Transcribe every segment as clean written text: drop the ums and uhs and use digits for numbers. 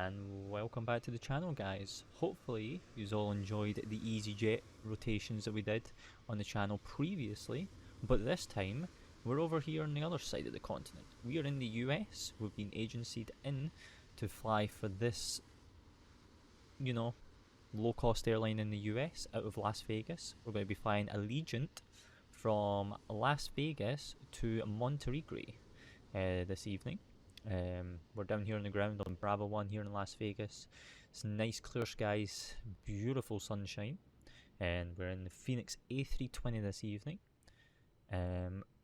and welcome back to the channel, guys. Hopefully you all enjoyed the EasyJet rotations that we did on the channel previously, but this time we're over here on the other side of the continent. We are in the US. We've been agencyed in to fly for this, you know, low-cost airline in the US out of Las Vegas. We're going to be flying Allegiant from Las Vegas to Monterey this evening. We're down here on the ground on Bravo 1 here in Las Vegas. It's nice clear skies, beautiful sunshine, and we're in the Fenix A320 this evening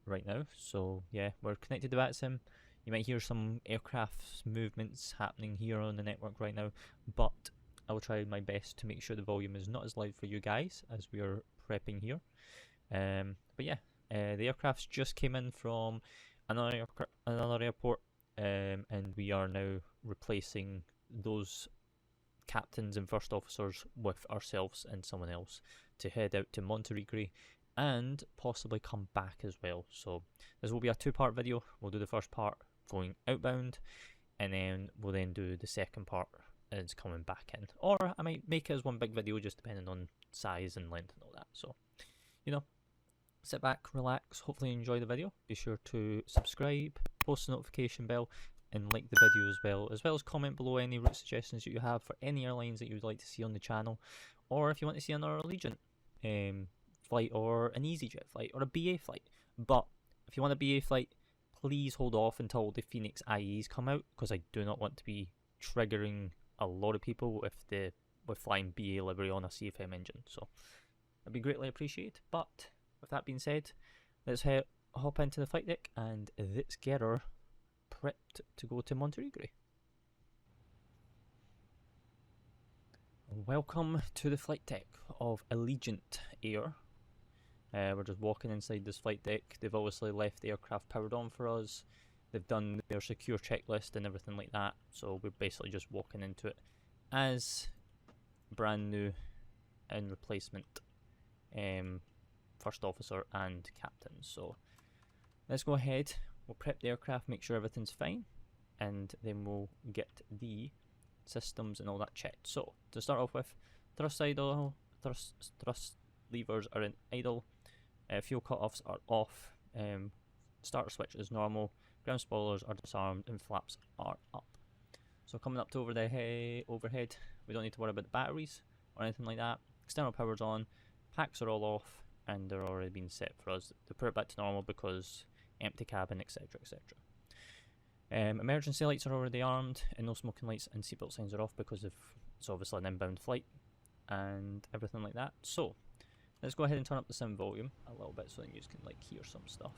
right now. So yeah, we're connected to VATSIM. You might hear some aircraft movements happening here on the network right now, but I will try my best to make sure the volume is not as loud for you guys as we are prepping here. But yeah, the aircrafts just came in from another airport. And we are now replacing those captains and first officers with ourselves and someone else to head out to Monterey and possibly come back as well. So this will be a two-part video. We'll do the first part going outbound, and then we'll do the second part as coming back in. Or I might make it as one big video, just depending on size and length and all that. So, you know, sit back, relax, hopefully enjoy the video. Be sure to subscribe, post the notification bell, and like the video as well as comment below any route suggestions that you have for any airlines that you would like to see on the channel, or if you want to see another Allegiant flight, or an EasyJet flight, or a BA flight. But if you want a BA flight, please hold off until the Fenix IEs come out, because I do not want to be triggering a lot of people with flying BA livery on a CFM engine. So that'd be greatly appreciated. But with that being said, let's hop into the flight deck and let's get her prepped to go to Monterey. Welcome to the flight deck of Allegiant Air. We're just walking inside this flight deck. They've obviously left the aircraft powered on for us. They've done their secure checklist and everything like that. So we're basically just walking into it as brand new and replacement first officer and captain. So let's go ahead, we'll prep the aircraft, make sure everything's fine, and then we'll get the systems and all that checked. So to start off with, thrust idle, thrust levers are in idle, fuel cutoffs are off, starter switch is normal, ground spoilers are disarmed, and flaps are up. So coming up to overhead, we don't need to worry about the batteries or anything like that. External power's on, packs are all off, and they're already been set for us to put it back to normal because empty cabin, etc, etc. Emergency lights are already armed, and no smoking lights and seatbelt signs are off because it's obviously an inbound flight and everything like that. So let's go ahead and turn up the sim volume a little bit so that you can like hear some stuff.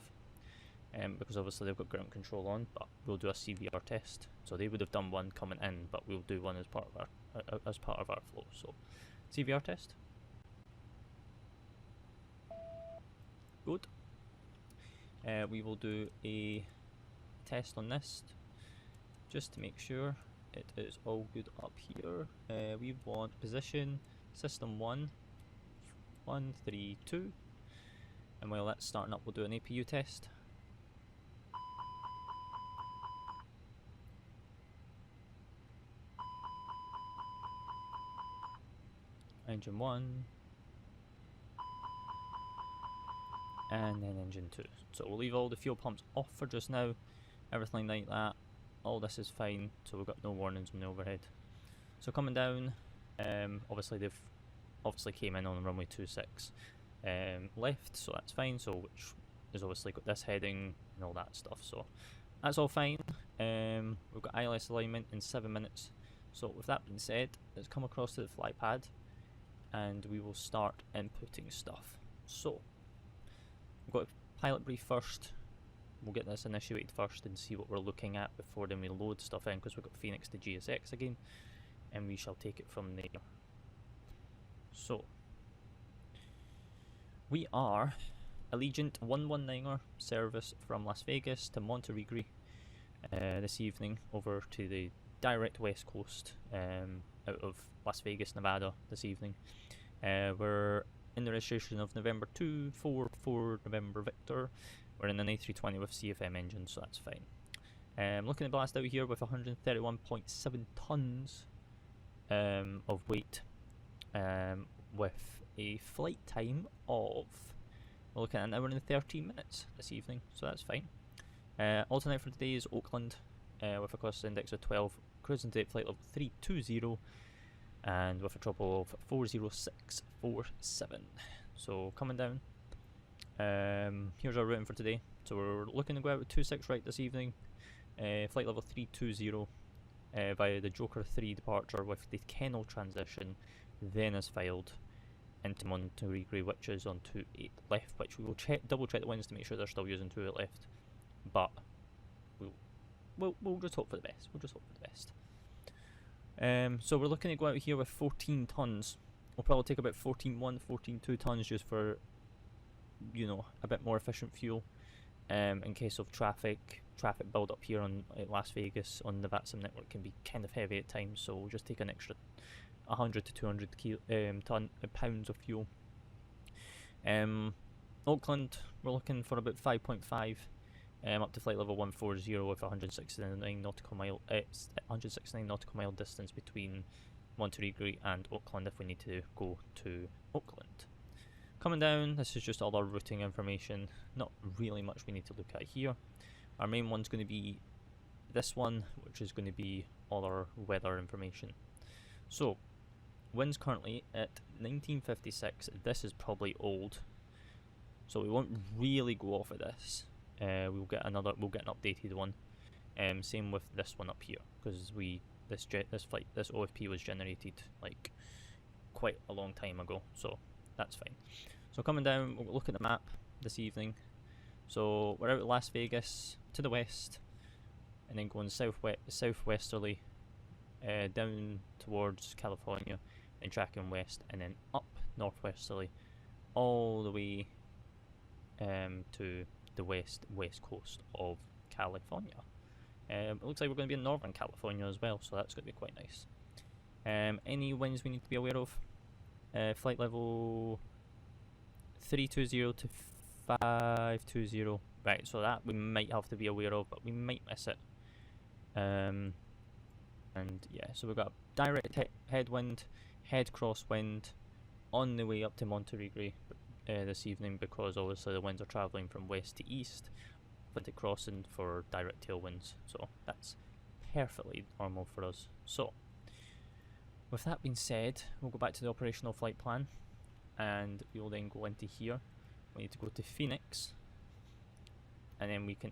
Because obviously they've got ground control on, but we'll do a CVR test. So they would have done one coming in, but we'll do one as part of our flow. So CVR test. Good. We will do a test on this just to make sure it is all good up here. We want position system 1, 1, 3, 2, and while that's starting up, we'll do an APU test. Engine 1. And then engine 2. So we'll leave all the fuel pumps off for just now, everything like that. All this is fine, so we've got no warnings on the overhead. So coming down, obviously they've came in on runway 26 left, so that's fine. So which is obviously got this heading and all that stuff. So that's all fine. We've got ILS alignment in 7 minutes. So with that being said, let's come across to the fly pad, and we will start inputting stuff. So we've got a pilot brief first. We'll get this initiated first and see what we're looking at before then we load stuff in, because we've got Fenix to GSX again, and we shall take it from there. So we are Allegiant 119er service from Las Vegas to Monterey this evening over to the direct west coast out of Las Vegas, Nevada this evening. We're in the registration of November 244 November Victor. We're in an A320 with CFM engine, so that's fine. Looking to blast out here with 131.7 tons of weight, with a flight time of, we're looking at an hour and 13 minutes this evening, so that's fine. Alternate for today is Oakland, with a cost index of 12, cruising to flight level 320, and with a trouble of 40647. So coming down, here's our routing for today. So we're looking to go out with 26 right this evening, flight level 320, via the Joker 3 departure with the Kennel transition, then is filed into Monterey, which is on 28 left, which we will double check the winds to make sure they're still using 28 left, but we'll just hope for the best. So we're looking to go out here with 14 tons. We'll probably take about 14.2 tons just for, you know, a bit more efficient fuel, in case of traffic build up here on Las Vegas on the VATSIM network can be kind of heavy at times, so we'll just take an extra 100 to 200 pounds of fuel. Oakland, we're looking for about 5.5, up to flight level 140 with 169 nautical mile distance between Monterey and Oakland if we need to go to Oakland. Coming down, this is just all our routing information, not really much we need to look at here. Our main one's going to be this one, which is going to be all our weather information. So, winds currently at 1956. This is probably old, so we won't really go off of this. We'll get an updated one. Same with this one up here, because this OFP was generated like quite a long time ago, so that's fine. So coming down, we'll look at the map this evening. So we're out at Las Vegas to the west, and then going southwesterly down towards California, and tracking west, and then up northwesterly all the way to the west coast of California. It looks like we're going to be in Northern California as well, so that's going to be quite nice. Any winds we need to be aware of? Flight level 320 to 520. Right, so that we might have to be aware of, but we might miss it. And yeah, so we've got a direct headwind, head crosswind on the way up to Monterey this evening, because obviously the winds are travelling from west to east, but they're crossing for direct tailwinds, so that's perfectly normal for us. So with that being said, we'll go back to the operational flight plan, and we'll then go into here. We need to go to Phoenix, and then we can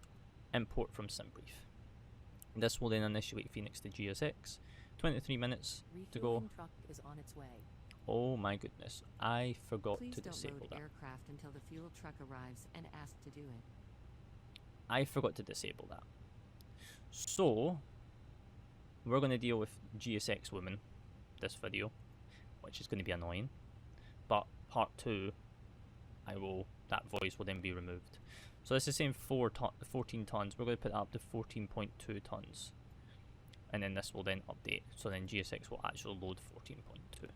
import from SimBrief. This will then initiate Phoenix to GSX. 23 minutes to go. Truck is on its way. Oh my goodness, I forgot Please to don't disable load that. aircraft until the fuel truck arrives and ask to do it. I forgot to disable that. So we're going to deal with GSX women this video, which is going to be annoying, but part 2 that voice will then be removed. So this is saying 14 tons. We're going to put that up to 14.2 tons, and then this will then update, so then GSX will actually load 14.2.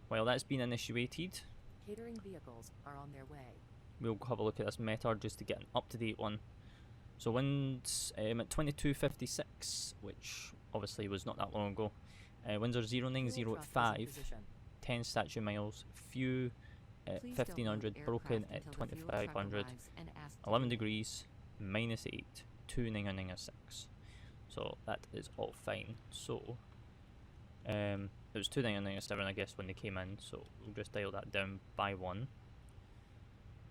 While that's been initiated, Catering vehicles are on their way. we'll have a look at this METAR just to get an up-to-date one. So winds at 2256, which obviously was not that long ago. Winds are 09085, 10 statute miles, few at 1500, broken at 2500, 11 degrees, -8, 2996. So that is all fine. So it was 2997 I guess when they came in, so we'll just dial that down by 1,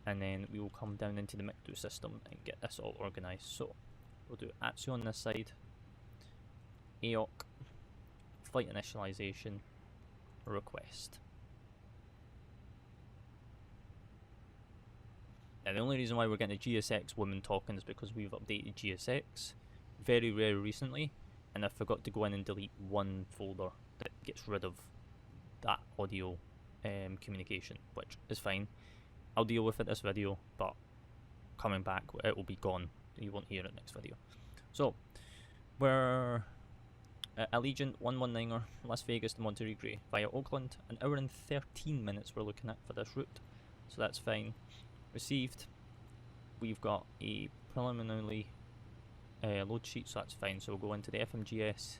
and then we will come down into the MICDO system and get this all organised. So we'll do ATSU on this side, AOC, flight initialization, request. Now the only reason why we're getting a GSX woman talking is because we've updated GSX very recently, and I forgot to go in and delete one folder that gets rid of that audio communication, which is fine. I'll deal with it this video, but coming back it will be gone. You won't hear it next video. So we're at Allegiant 119er, Las Vegas to Monterey via Oakland. An hour and 13 minutes we're looking at for this route, so that's fine. Received. We've got a preliminary load sheet, so that's fine. So we'll go into the FMGS.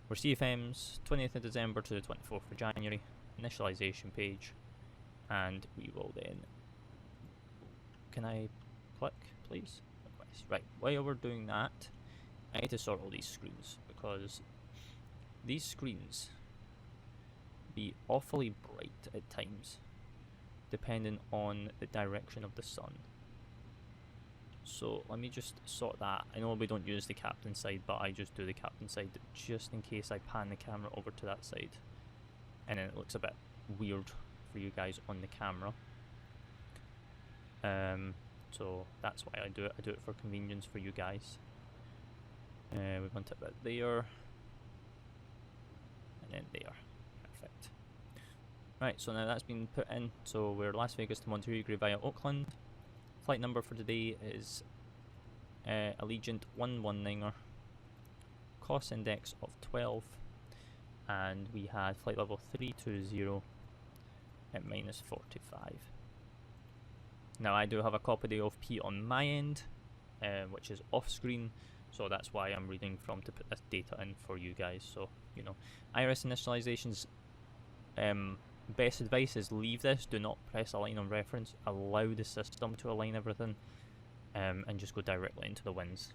We're CFMs 20th of December to the 24th of January, initialization page, and we will then. Can I click, please? Request. Right, while we're doing that, I need to sort all these screens because these screens be awfully bright at times, depending on the direction of the sun. So let me just sort that. I know we don't use the captain side, but I just do the captain side just in case I pan the camera over to that side, and then it looks a bit weird for you guys on the camera. So that's why I do it. I do it for convenience for you guys. We want it a bit there, and then there. Perfect. Right, so now that's been put in. So we're Las Vegas to Monterey via Oakland. Flight number for today is Allegiant 119er, cost index of 12, and we had flight level 320 at minus 45. Now I do have a copy of P on my end, which is off screen, so that's why I'm reading from to put this data in for you guys. So, you know, IRS initializations, best advice is leave this, do not press align on reference, allow the system to align everything, and just go directly into the wins,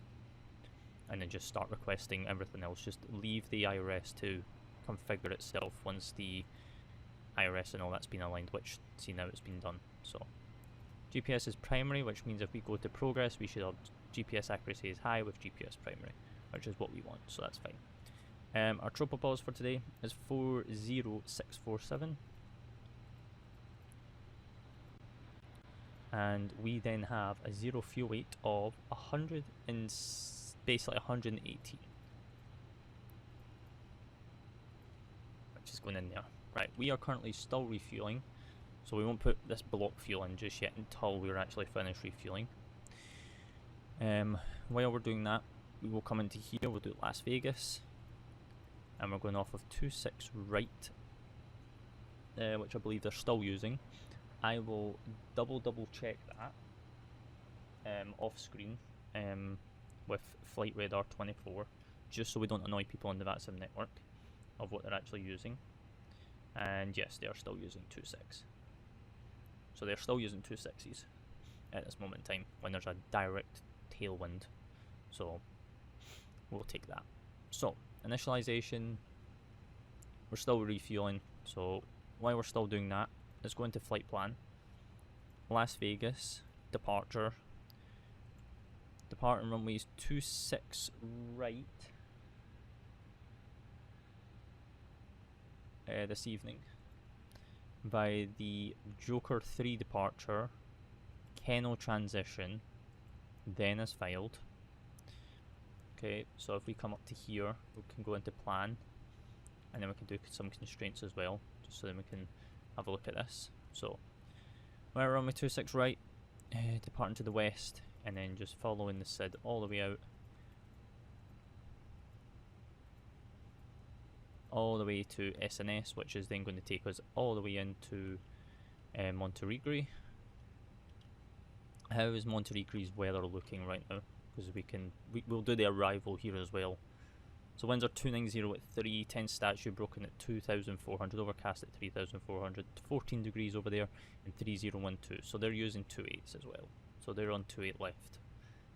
and then just start requesting everything else. Just leave the IRS to configure itself once the IRS and all that's been aligned, which, see, now it's been done. So GPS is primary, which means if we go to progress, we should have GPS accuracy is high with GPS primary, which is what we want, so that's fine. Our tropopause for today is 40647, and we then have a zero fuel weight of 100 and basically 118, which is going in there. Right, we are currently still refueling, so we won't put this block fuel in just yet until we're actually finished refueling. While we're doing that, we will come into here, we'll do Las Vegas, and we're going off of 26 right, which I believe they're still using. I will double check that off screen with Flight Radar 24, just so we don't annoy people on the VATSIM network of what they're actually using. And yes, they are still using 26. So they're still using 26s at this moment in time when there's a direct tailwind. So we'll take that. So initialization, we're still refueling. So while we're still doing that, let's go into flight plan. Las Vegas, departure. Departing runways 26 right this evening by the Joker 3 departure, Keno transition, then is filed. Okay, so if we come up to here, we can go into plan, and then we can do some constraints as well, just so then we can have a look at this. So we're runway 26 right, departing to the west, and then just following the SID all the way out, all the way to SNS, which is then going to take us all the way into Monterey. How is Monterey's weather looking right now? Because we'll do the arrival here as well. So winds are 290 at 3, 10 statue broken at 2,400, overcast at 3,400, 14 degrees over there, and 3012. So they're using 28s as well. So they're on 28 left.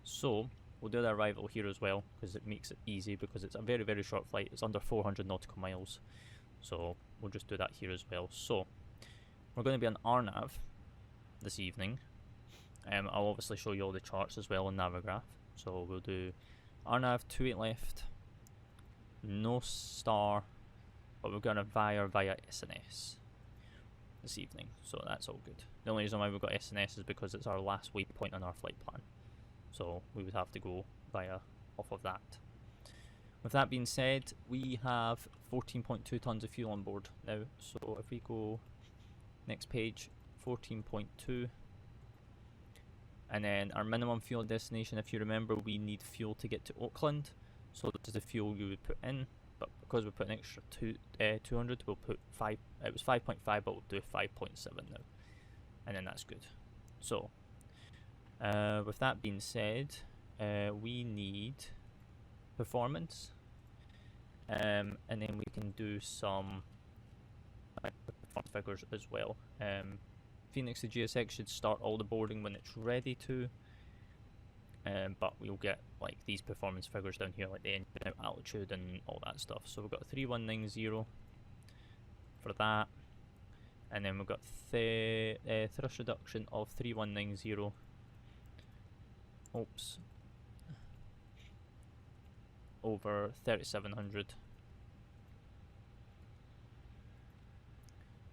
So we'll do the arrival here as well, because it makes it easy, because it's a very, very short flight. It's under 400 nautical miles. So we'll just do that here as well. So we're going to be on RNAV this evening. I'll obviously show you all the charts as well on Navigraph. So we'll do RNAV 28 left, no star, but we're going to via SNS this evening. So that's all good. The only reason why we've got SNS is because it's our last waypoint on our flight plan. So we would have to go via off of that. With that being said, we have 14.2 tons of fuel on board now. So if we go next page, 14.2, and then our minimum fuel destination, if you remember, we need fuel to get to Oakland. So this is the fuel you would put in, but because we put an extra 200, we'll put 5. It was 5.5, but we'll do 5.7 now, and then that's good. So with that being said, we need performance, and then we can do some performance figures as well. Fenix the GSX should start all the boarding when it's ready to, but we'll get like these performance figures down here, like the engine out altitude and all that stuff. So we've got 3190 for that, and then we've got thrust reduction of 3190. Oops. Over 3700,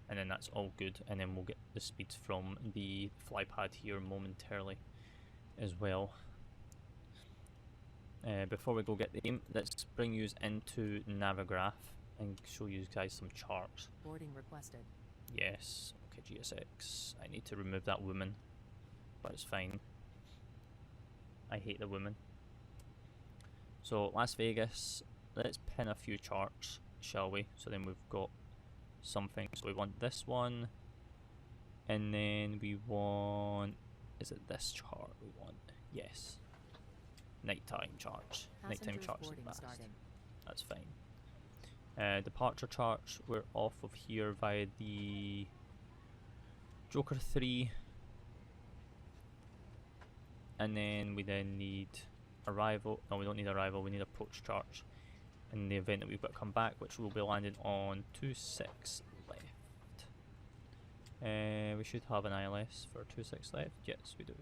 and then that's all good, and then we'll get the speeds from the flypad here momentarily as well. Before we go get the aim, let's bring you into Navigraph and show you guys some charts. Boarding requested. Yes, okay, GSX. I need to remove that woman, but it's fine. I hate the woman. So Las Vegas, let's pin a few charts, shall we? So then we've got something. So we want this one, and then we want, is it this chart we want? Yes. Nighttime charts. Nighttime charts are fast. That's fine. Departure charts, we're off of here via the Joker 3, and then we then need arrival. No, we don't need arrival, we need approach charts in the event that we've got to come back, which will be landing on 26 left. We should have an ILS for 26 left. Yes, we do.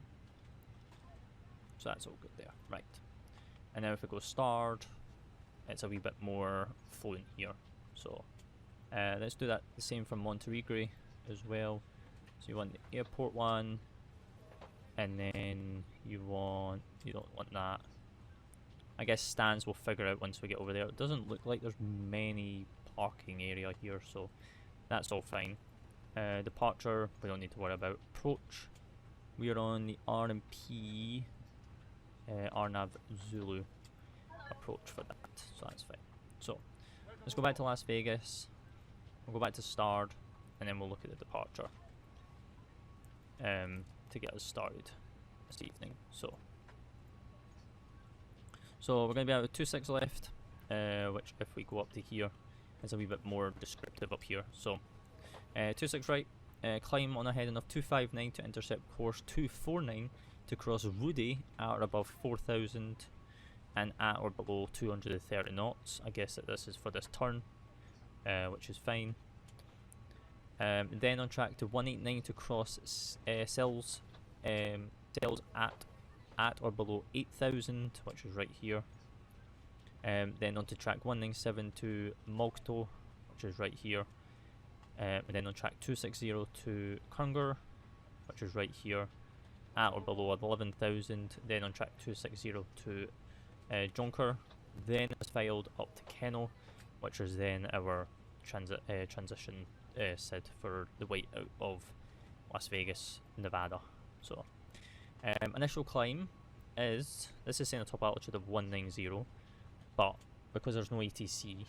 So that's all good there. Right. And now if we go starred, it's a wee bit more fluent here. So let's do that the same for Monterey as well. So you want the airport one, and then you don't want that. I guess stands we'll figure out once we get over there. It doesn't look like there's many parking area here, so that's all fine. Departure, we don't need to worry about. Approach, we are on the RMP RNAV Zulu approach for that, so that's fine. So let's go back to Las Vegas, we'll go back to starred, and then we'll look at the departure to get us started this evening. So we're going to be out with 26 left, which if we go up to here, is a wee bit more descriptive up here. So 26 right, climb on a heading of 259 to intercept course 249 to cross Rudder at or above 4,000 and at or below 230 knots. I guess that this is for this turn, which is fine. Then on track to 189 to cross cells at or below 8,000, which is right here. Then on to track 197 to Mogto, which is right here. And then on track 260 to Kunger, which is right here, at or below 11,000. Then on track 260 to Jonker. Then it's filed up to Kennel, which is then our transition SID for the way out of Las Vegas, Nevada. So initial climb is, this is saying a top altitude of 190, but because there's no ATC,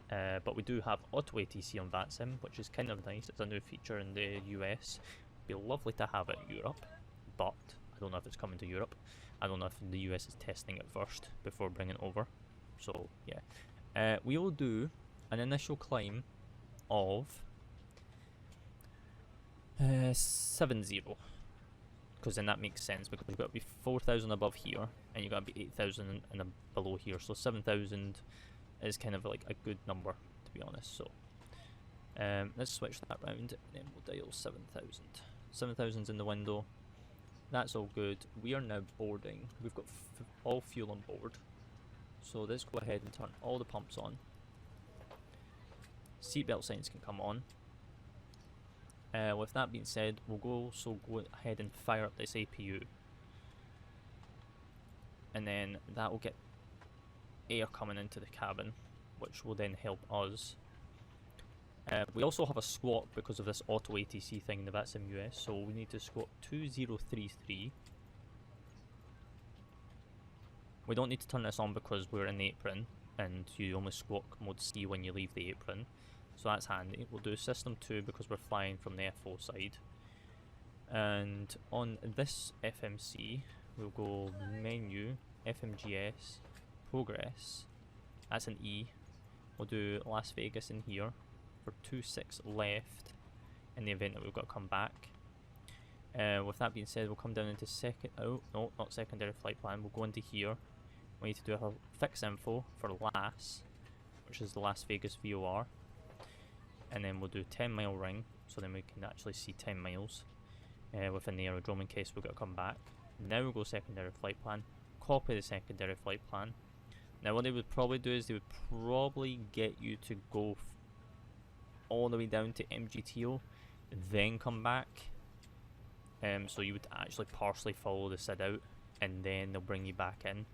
but we do have auto ATC on VATSIM, which is kind of nice. It's a new feature in the US. It'd be lovely to have it in Europe, but I don't know if it's coming to Europe. I don't know if the US is testing it first before bringing it over. So yeah, we will do an initial climb of 70, because then that makes sense, because you've got to be 4,000 above here and you've got to be 8,000 and below here, so 7,000 is kind of like a good number, to be honest. So let's switch that round and then we'll dial 7,000. 7,000's in the window. That's all good. We are now boarding. We've got all fuel on board, so let's go ahead and turn all the pumps on. Seatbelt signs can come on. With that being said, we'll go ahead and fire up this APU, and then that will get air coming into the cabin, which will then help us. We also have a squawk because of this auto ATC thing in the VATSIM US, so we need to squawk 2033. We don't need to turn this on because we're in the apron, and you only squawk mode C when you leave the apron. So that's handy. We'll do system 2 because we're flying from the FO side. And on this FMC, we'll go menu, FMGS, progress. That's an E. We'll do Las Vegas in here for 26 left in the event that we've got to come back. With that being said, we'll come down into not secondary flight plan. We'll go into here. We need to do a fix info for LAS, which is the Las Vegas VOR. And then we'll do 10-mile ring, so then we can actually see 10 miles within the aerodrome in case we've got to come back. Now we'll go secondary flight plan, copy the secondary flight plan. Now what they would probably do is they would probably get you to go all the way down to MGTO, then come back. So you would actually partially follow the SID out, and then they'll bring you back in.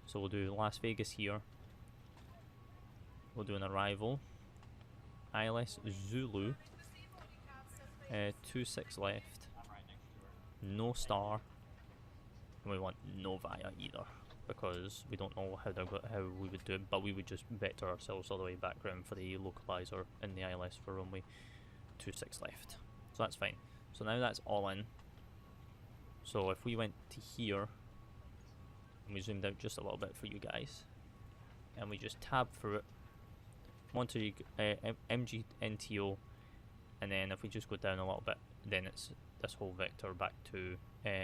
So we'll do Las Vegas here. We'll do an arrival. ILS Zulu. 26 left. No star. And we want no via either, because we don't know how we would do it, but we would just vector ourselves all the way back around for the localizer in the ILS for runway 26 left. So that's fine. So now that's all in. So if we went to here, and we zoomed out just a little bit for you guys, and we just tab through it, Monterey, MGNTO, and then if we just go down a little bit, then it's this whole vector back to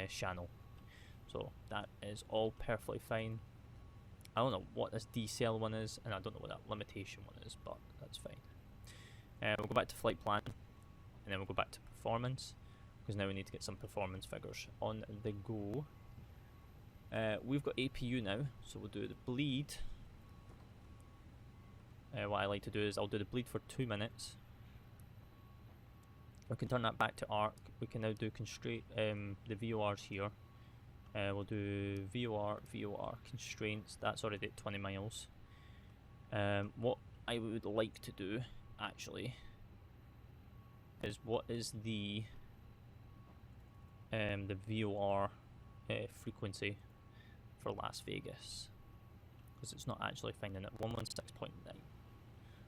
channel. So that is all perfectly fine. I don't know what this decel one is, and I don't know what that limitation one is, but that's fine. We'll go back to flight plan, and then we'll go back to performance, because now we need to get some performance figures on the go. We've got APU now, so we'll do the bleed. What I like to do is I'll do the bleed for 2 minutes. We can turn that back to arc. We can now do constraint the VORs here. We'll do VOR constraints. That's already at 20 miles. What I would like to do actually is what is the VOR frequency for Las Vegas, because it's not actually finding it. 116.9.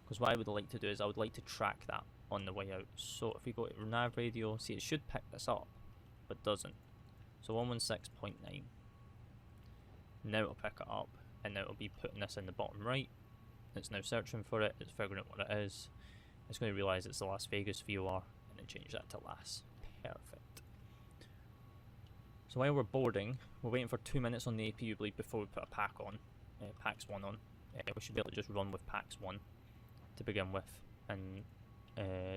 Because what I would like to do is I would like to track that on the way out. So if we go to nav radio, see, it should pick this up, but doesn't. So 116.9. Now it'll pick it up, and now it'll be putting this in the bottom right. It's now searching for it, it's figuring out what it is. It's going to realise it's the Las Vegas VOR, and then change that to LAS. Perfect. So while we're boarding, we're waiting for 2 minutes on the APU bleed before we put a pack on, PAX 1 on. We should be able to just run with PAX 1 to begin with, and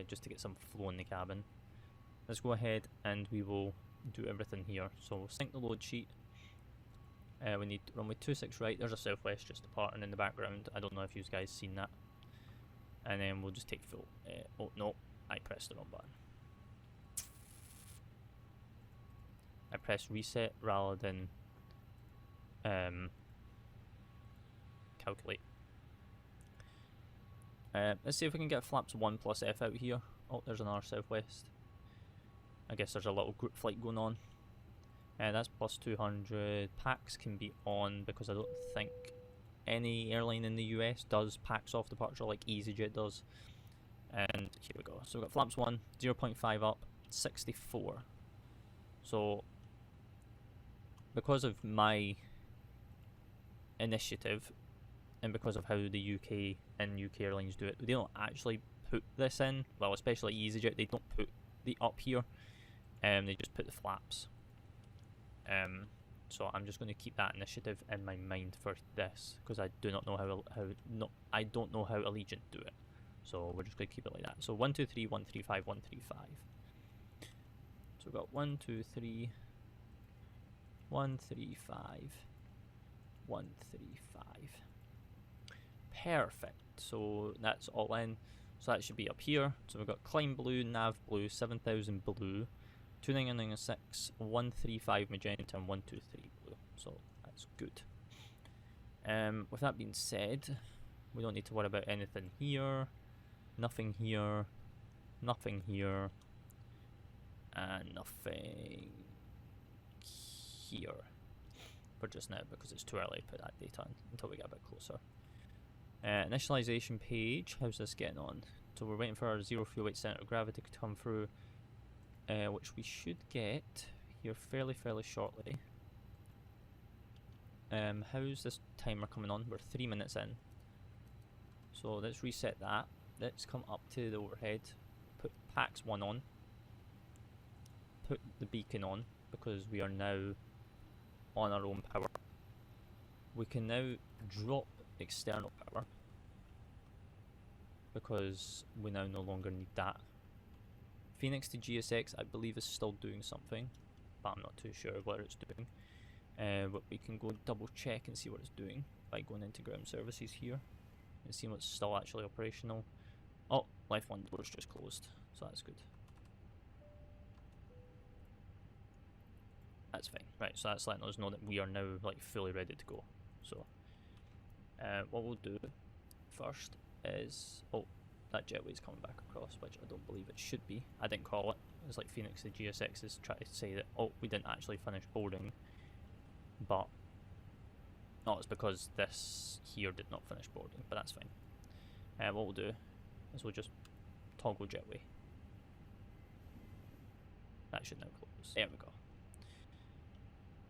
just to get some flow in the cabin. Let's go ahead and we will do everything here. So we'll sync the load sheet. We need runway 26 right. There's a southwest just departing in the background. I don't know if you guys seen that. And then we'll just take full. Oh no, I pressed the wrong button. I pressed reset rather than calculate. Let's see if we can get flaps 1 plus F out here. Oh, there's another southwest. I guess there's a little group flight going on. That's plus 200. PAX can be on because I don't think any airline in the US does PAX off departure like EasyJet does. And here we go. So we've got flaps 1, 0.5 up, 64. So because of my initiative, and because of how the UK and UK airlines do it, they don't actually put this in. Well, especially EasyJet, they don't put the up here. They just put the flaps. So I'm just going to keep that initiative in my mind for this, because I do not know I don't know how Allegiant do it. So we're just going to keep it like that. So 1, 2, 3, 1, 3, 5, 1, 3, 5. So we've got 1, 2, 3, 1, 3, 5, 1, 3, 5. Perfect. So that's all in. So that should be up here. So we've got climb blue, nav blue, 7000 blue, 2996, 135 magenta, and 123 blue. So that's good. With that being said, we don't need to worry about anything here. Nothing here. Nothing here. And nothing here. For just now, because it's too early to put that data in until we get a bit closer. Initialization page, how's this getting on? So we're waiting for our 0 fuel weight center of gravity to come through, which we should get here fairly shortly. How's this timer coming on? We're 3 minutes in. So let's reset that. Let's come up to the overhead. Put PAX 1 on. Put the beacon on because we are now on our own power. We can now drop external power because we now no longer need that. Fenix to GSX I believe is still doing something, but I'm not too sure what it's doing. But we can go double check and see what it's doing by going into ground services here and see what's still actually operational. Oh, left one door's just closed, so that's good. That's fine. Right, so that's letting us know that we are now like fully ready to go. So what we'll do first is, oh, that jetway's coming back across, which I don't believe it should be. I didn't call it. It's like Fenix the GSX is trying to say that, oh, we didn't actually finish boarding, but no, it's because this here did not finish boarding, but that's fine. What we'll do is we'll just toggle jetway. That should now close. There we go.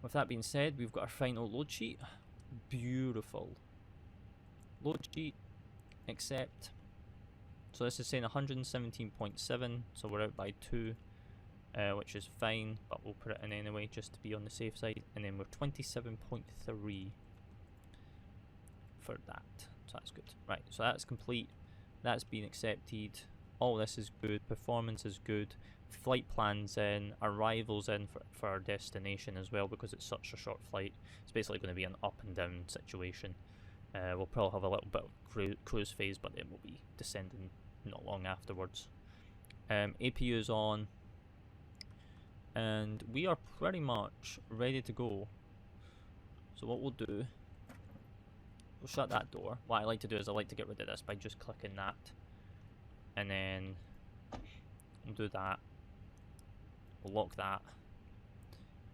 With that being said, we've got our final load sheet. Beautiful. Load sheet, accept. So this is saying 117.7, so we're out by 2, which is fine, but we'll put it in anyway just to be on the safe side. And then we're 27.3 for that, so that's good. Right, so that's complete. That's been accepted. All this is good. Performance is good. Flight plans in. Arrivals in for our destination as well because it's such a short flight. It's basically going to be an up and down situation. We'll probably have a little bit of cruise phase, but then we'll be descending not long afterwards. APU is on, and we are pretty much ready to go. So what we'll do, we'll shut that door. What I like to do is I like to get rid of this by just clicking that, and then we'll do that. We'll lock that.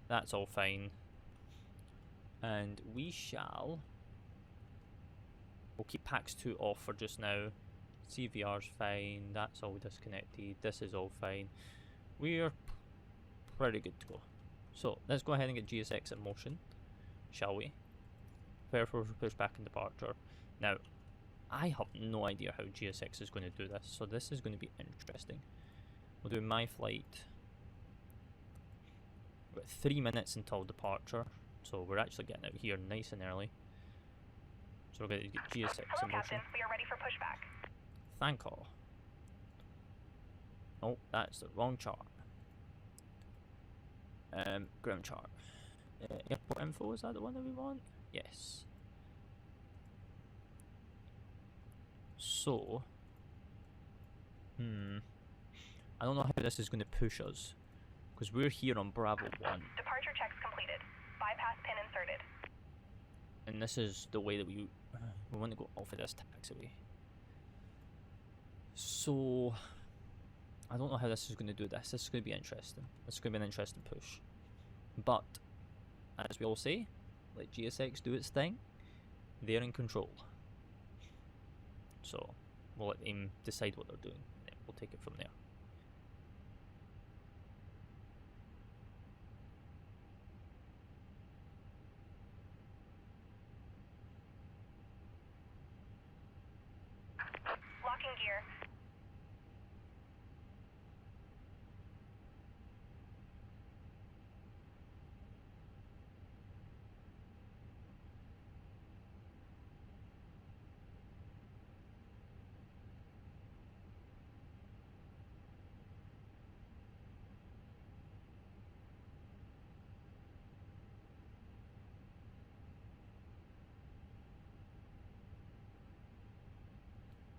That's all fine, and we shall. We'll keep PAX 2 off for just now. CVR's fine. That's all disconnected. This is all fine. We're pretty good to go. So let's go ahead and get GSX in motion, shall we? Prepare for pushback and departure. Now, I have no idea how GSX is going to do this, so this is going to be interesting. We'll do my flight. We've got 3 minutes until departure, so we're actually getting out here nice and early. So we're going to get GSX in motion. Captain, we are ready for pushback. Thank all. Oh, that's the wrong chart. Ground chart. Airport info, is that the one that we want? Yes. So, I don't know how this is going to push us, because we're here on Bravo 1. Departure checks completed. Bypass pin inserted. And this is the way that we want to go off of this taxiway. So, I don't know how this is going to do this. This is going to be interesting. This is going to be an interesting push. But, as we all say, let GSX do its thing. They're in control. So, we'll let them decide what they're doing. And then we'll take it from there. Locking gear.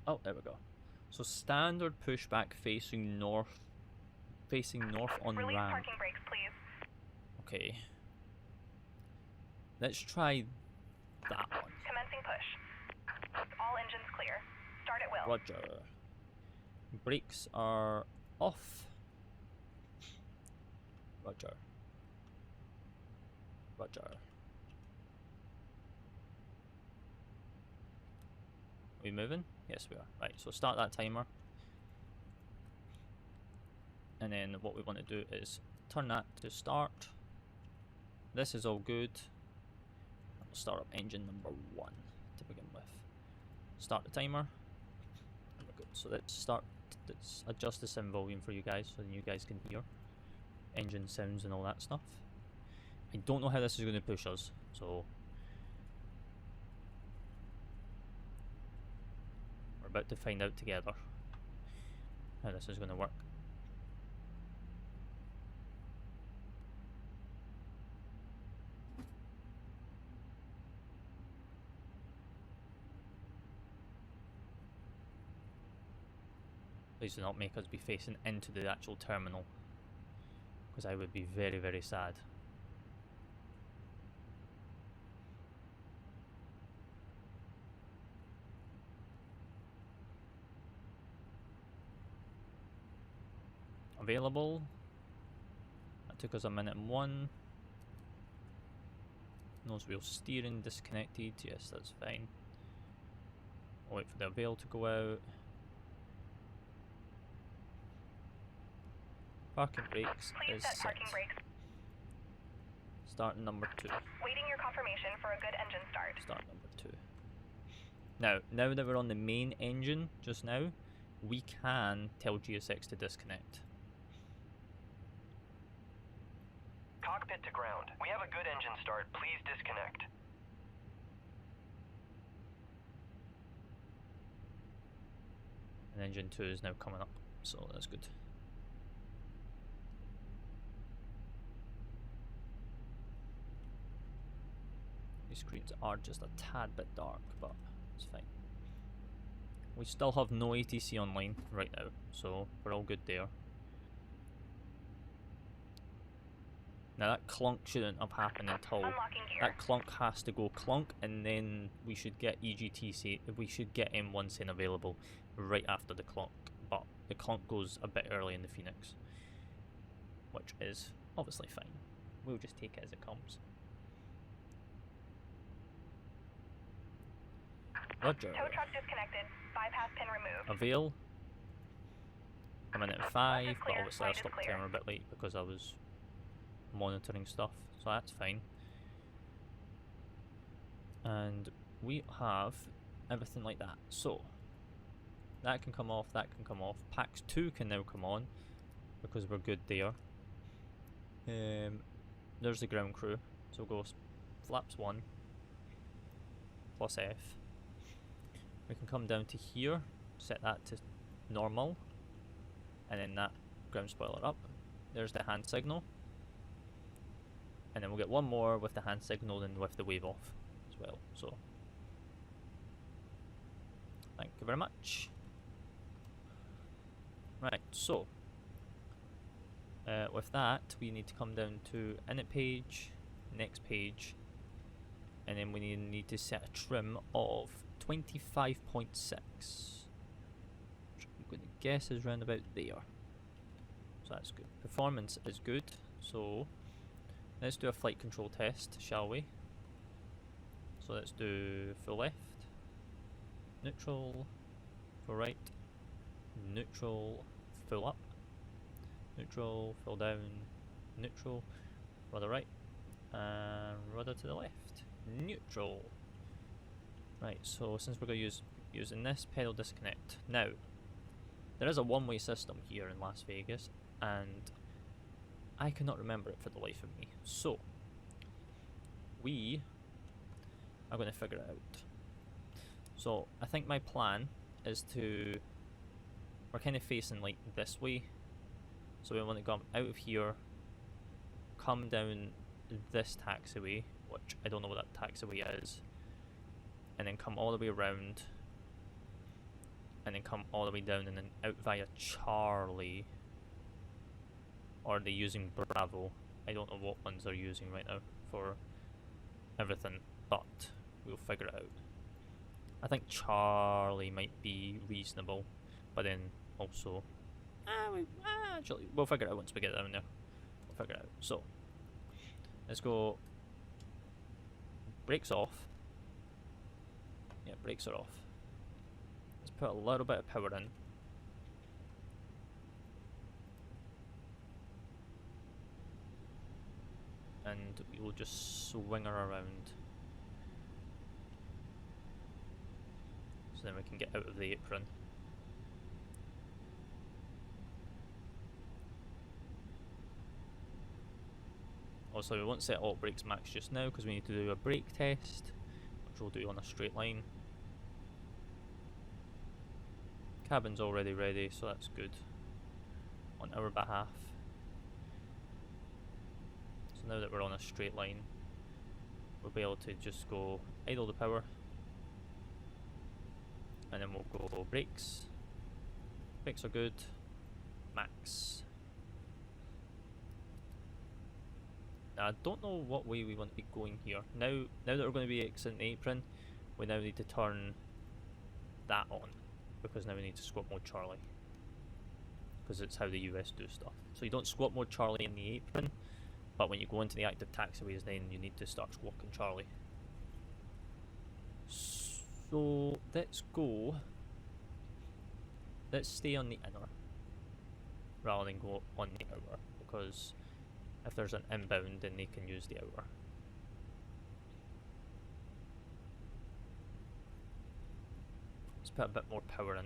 Oh, there we go. So standard pushback facing north on Release ramp. parking brakes, please. Okay. Let's try that one. Commencing push. All engines clear. Start at will. Roger. Brakes are off. Roger. Roger. Are we moving? Yes, we are. Right, so start that timer. And then what we want to do is turn that to start. This is all good. start up engine number 1 to begin with. Start the timer. And we're good. So let's adjust the sound volume for you guys so you guys can hear engine sounds and all that stuff. I don't know how this is going to push us, so we're about to find out together how this is going to work. Please do not make us be facing into the actual terminal, because I would be very, very sad. Available. That took us a minute and 1. Nose wheel steering disconnected. Yes, that's fine. I'll wait for the avail to go out. Parking brakes Please is set set. parking brakes. Start number 2. Waiting your confirmation for a good engine start. Start number 2. Now that we're on the main engine just now, we can tell GSX to disconnect. Cockpit to ground. We have a good engine start. Please disconnect. And engine 2 is now coming up, so that's good. These screens are just a tad bit dark, but it's fine. We still have no ATC online right now, so we're all good there. Now that clunk shouldn't have happened until Unlocking gear. that clunk has to go clunk, and then we should get EGTC. We should get M1 saying available right after the clunk, but the clunk goes a bit early in the Phoenix, which is obviously fine. We'll just take it as it comes. Roger. Tow truck disconnected. Bypass pin removed. Avail. I'm in at 5, but clear. obviously I Light is stopped the clear. timer a bit late because I was monitoring stuff, so that's fine. And we have everything like that. So that can come off, that can come off. Packs 2 can now come on because we're good there. There's the ground crew, so we'll go flaps 1 plus F. We can come down to here, set that to normal, and then that ground spoiler up. There's the hand signal, and then we'll get one more with the hand signal and with the wave off as well. So thank you very much. Right, so with that we need to come down to init page, next page, and then we need to set a trim of 25.6, which I'm going to guess is round about there. So that's good. Performance is good, so let's do a flight control test, shall we? So let's do full left, neutral, full right, neutral, full up, neutral, full down, neutral, rudder right, and rudder to the left, neutral. Right, so since we're going to using this, pedal disconnect. Now, there is a one-way system here in Las Vegas, and I cannot remember it for the life of me. So, we are going to figure it out. So, I think my plan is to... We're kind of facing like this way. So we want to come out of here, come down this taxiway, which I don't know what that taxiway is, and then come all the way around, and then come all the way down, and then out via Charlie. Or are they using Bravo? I don't know what ones they're using right now for everything, but we'll figure it out. I think Charlie might be reasonable, but then also, actually, we'll figure it out once we get down there. We'll figure it out. So, let's go. Brakes off. Yeah, brakes are off. Let's put a little bit of power in. And we will just swing her around. So then we can get out of the apron. Also, we won't set all brakes max just now because we need to do a brake test, which we'll do on a straight line. Cabin's already ready, so that's good on our behalf. So now that we're on a straight line, we'll be able to just go idle the power, and then we'll go brakes. Brakes are good. Max. Now, I don't know what way we want to be going here. Now that we're going to be exiting the apron, we now need to turn that on, because now we need to squat mode Charlie, because it's how the US do stuff. So you don't squat mode Charlie in the apron, but when you go into the active taxiways, then you need to start squawking Charlie. So let's go. Let's stay on the inner rather than go on the outer, because if there's an inbound, then they can use the outer. Let's put a bit more power in,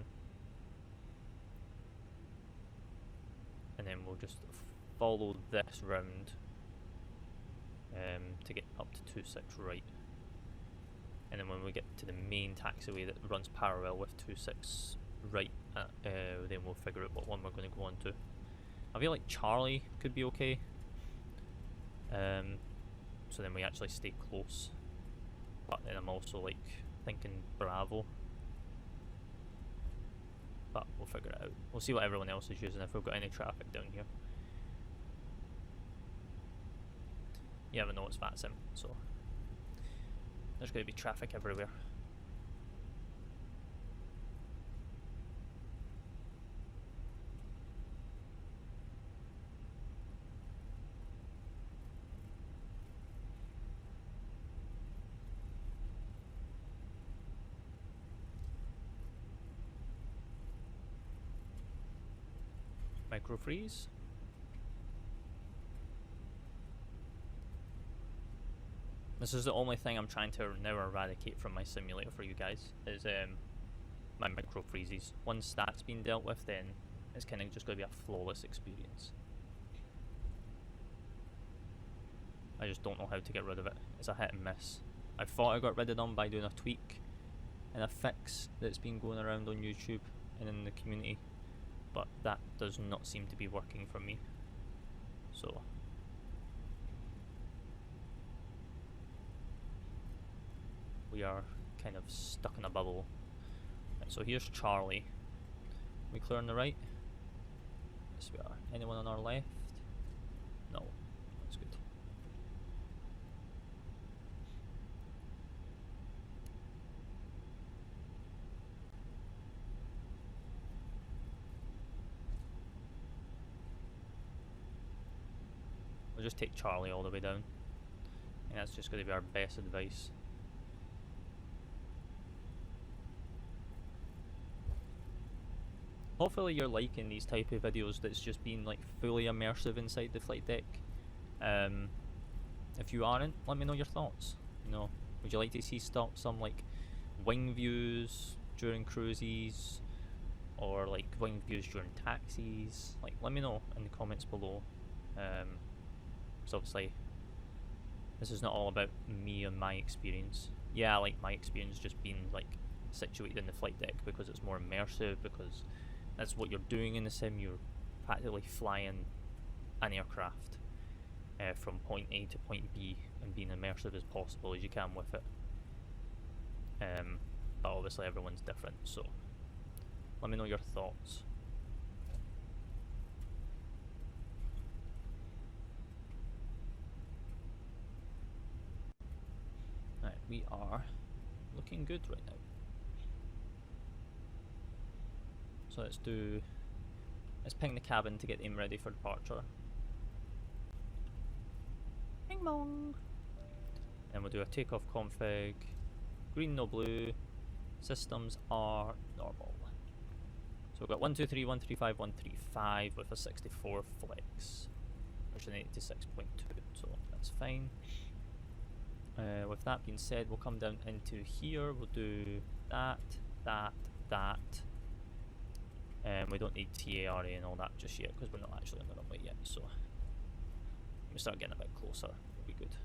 and then we'll just follow this round to get up to 26 right. And then when we get to the main taxiway that runs parallel with 26 right, then we'll figure out what one we're going to go on to. I feel like Charlie could be okay. So then we actually stay close. But then I'm also like thinking Bravo. But we'll figure it out. We'll see what everyone else is using, if we've got any traffic down here. You never know, it's VATSIM, so there's going to be traffic everywhere. Micro freeze. This is the only thing I'm trying to now eradicate from my simulator for you guys, is my micro freezes. Once that's been dealt with, then it's kind of just going to be a flawless experience. I just don't know how to get rid of it. It's a hit and miss. I thought I got rid of them by doing a tweak and a fix that's been going around on YouTube and in the community, but that does not seem to be working for me. So we are kind of stuck in a bubble. Right, so here's Charlie. We clear on the right? Yes, we are. Anyone on our left? No. That's good. We'll just take Charlie all the way down. And that's just going to be our best advice. Hopefully you're liking these type of videos that's just been like fully immersive inside the flight deck. If you aren't, let me know your thoughts. You know, would you like to see some like wing views during cruises, or like wing views during taxis? Like, let me know in the comments below. So obviously this is not all about me and my experience. Yeah, I like my experience just being like situated in the flight deck because it's more immersive, because that's what you're doing in the sim. You're practically flying an aircraft from point A to point B and being immersive as possible as you can with it. But obviously everyone's different, so let me know your thoughts. Right, we are looking good right now. So let's ping the cabin to get him ready for departure. Bing bong! And we'll do a takeoff config. Green, no blue. Systems are normal. So we've got 123, 135, 135 with a 64 flex. Version 86.2, so that's fine. With that being said, we'll come down into here, we'll do that. We don't need TARA and all that just yet because we're not actually on the runway yet. So when we start getting a bit closer, it'll be good.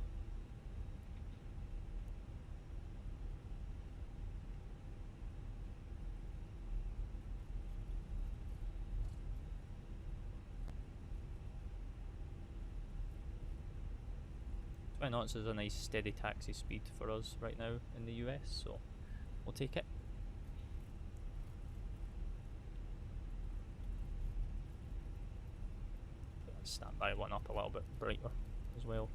I know it's a nice steady taxi speed for us right now in the US, so we'll take it. Put that standby one up a little bit brighter as well.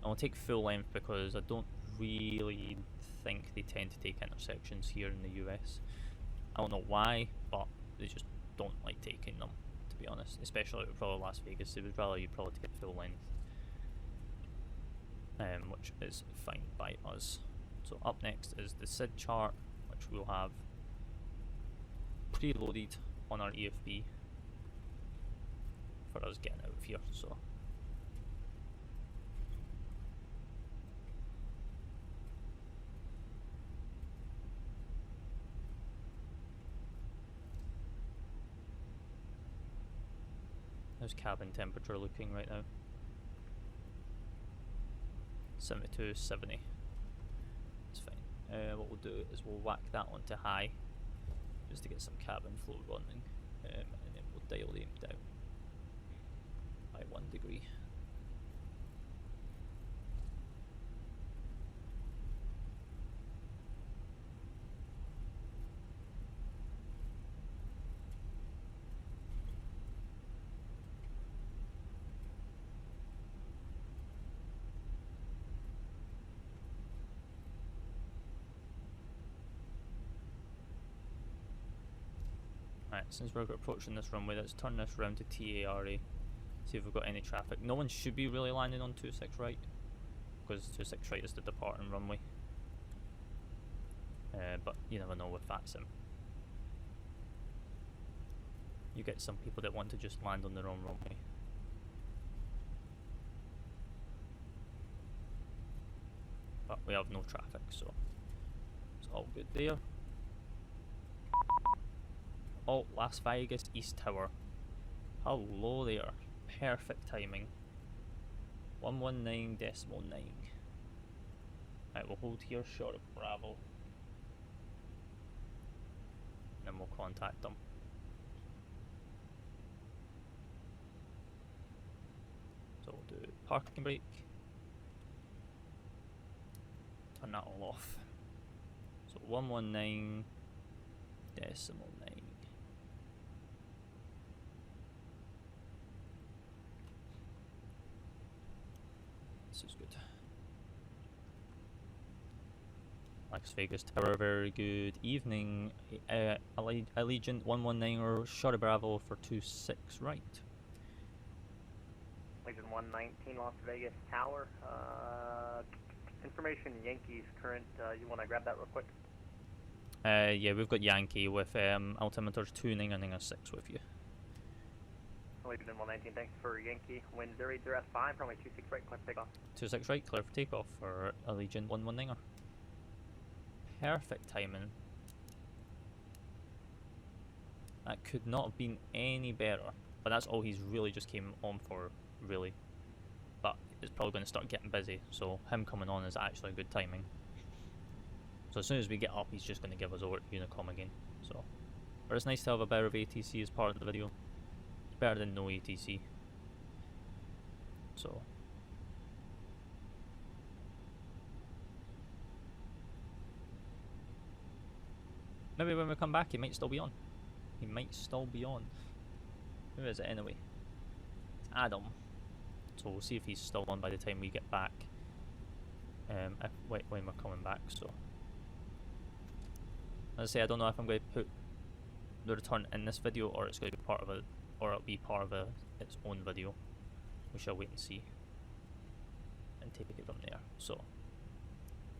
And we'll take full length because I don't really think they tend to take intersections here in the US. I don't know why, but they just don't like taking them, to be honest. Especially at probably Las Vegas, they would rather you probably take full length, which is fine by us. So up next is the SID chart, which we'll have preloaded on our EFB for us getting out of here. So how's cabin temperature looking right now? 72, 70. It's fine. What we'll do is we'll whack that one to high just to get some cabin flow running, and then we'll dial them down by 1 degree. Alright, since we're approaching this runway, let's turn this round to TARA, see if we've got any traffic. No one should be really landing on 26 right, because 26 right is the departing runway. But you never know with VATSIM. You get some people that want to just land on their own runway. But we have no traffic, so it's all good there. Oh, Las Vegas East Tower. Hello there. Perfect timing. 119.9. Right, we'll hold here short of Bravo. And then we'll contact them. So we'll do parking brake. Turn that all off. So 119.9. This is good. Las Vegas Tower, very good evening. Allegiant 119 or short of Bravo for 26 right. Allegiant 119 Las Vegas Tower. Information Yankees current. You want to grab that real quick? Yeah, we've got Yankee with altimeters 2996 with you. Allegiant 119, thanks for Yankee. Wind 080 F5, probably 26 right, clear for takeoff. 26 right, clear for takeoff for Allegiant 119er. Perfect timing. That could not have been any better. But that's all he's really just came on for, really. But it's probably going to start getting busy, so him coming on is actually good timing. So as soon as we get up, he's just going to give us over to Unicom again. So, but it's nice to have a bit of ATC as part of the video. It's better than no ATC. So, maybe when we come back, he might still be on. He might still be on. Who is it anyway? It's Adam. So we'll see if he's still on by the time we get back. When we're coming back. So, as I say, I don't know if I'm going to put the return in this video or it's going to be part of it, or it'll be part of its own video. We shall wait and see and take it from there. So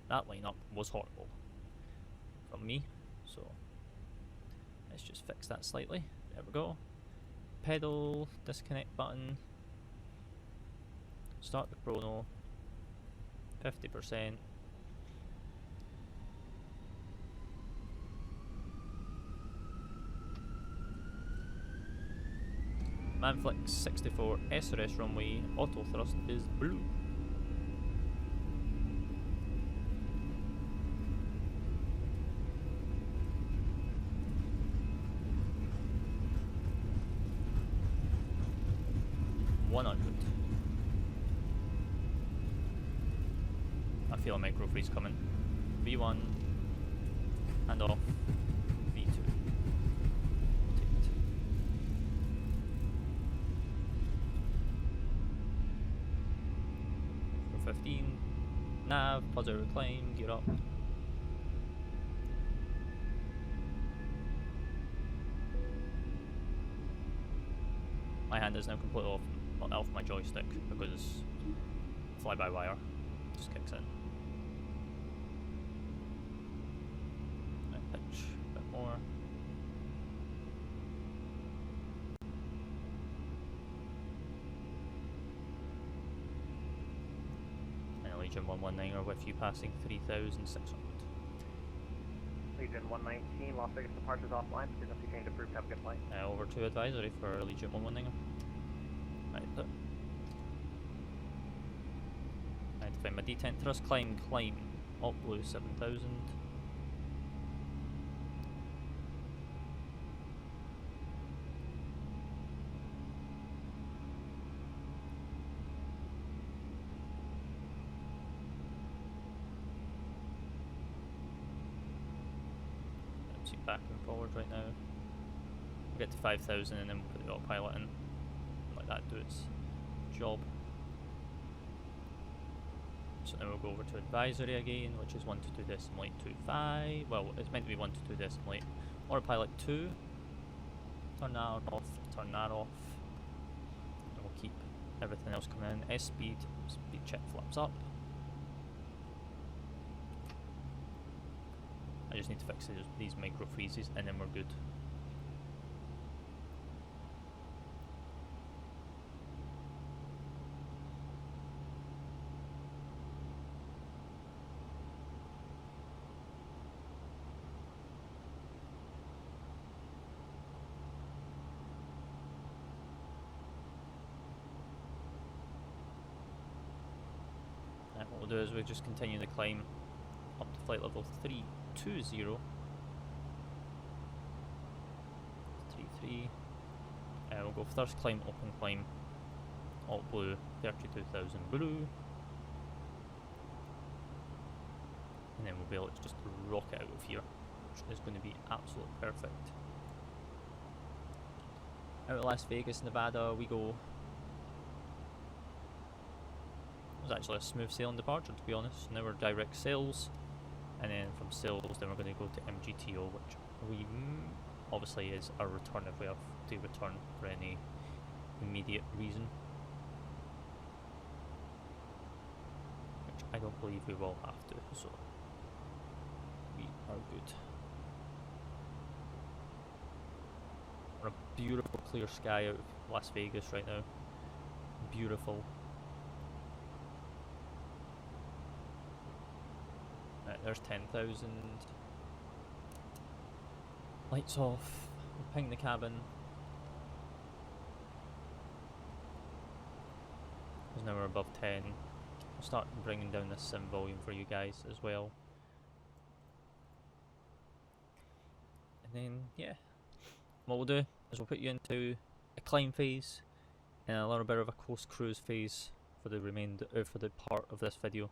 that lineup was horrible from me. So let's just fix that slightly. There we go. Pedal, disconnect button. Start the chrono. 50%. Manflex 64 SRS runway, auto thrust is blue. I feel a micro freeze coming. V1 and off. V2. Rotate. For 15. Nav, positive climb, gear up. My hand is now completely off my joystick because fly-by-wire just kicks in. Pitch a bit more. And Allegiant 119er with you passing 3,600. Allegiant 119, Las Vegas departures offline. Frequency change approved. Have a good flight. Over to advisory for Allegiant 119er. Right, find my detent thrust, climb, alt blue 7,000. See back and forward right now. We'll get to 5,000 and then we'll put the autopilot in. Let that do its job. So now we'll go over to advisory again, which is 122.25. Well, it's meant to be 122.8. Autopilot 2. Turn that off, turn that off. And we'll keep everything else coming in. S speed, speed check flaps up. I just need to fix these micro freezes and then we're good. What we'll do is we'll just continue the climb up to flight level 320. 33. We'll go thrust climb, open climb, alt blue, 32,000 blue. And then we'll be able to just rocket out of here, which is going to be absolutely perfect. Out of Las Vegas, Nevada, we go. It was actually a smooth sailing departure, to be honest. Now we're direct sales, and then from sales, then we're going to go to MGTO, which we obviously is our return if we have to return for any immediate reason. Which I don't believe we will have to, so we are good. We're a beautiful clear sky out of Las Vegas right now. Beautiful. Right, there's 10,000. Lights off. We'll ping the cabin. Because now we're above 10. We'll start bringing down this sim volume for you guys as well. And then, yeah. What we'll do is we'll put you into a climb phase and a little bit of a coast cruise phase for the for the part of this video.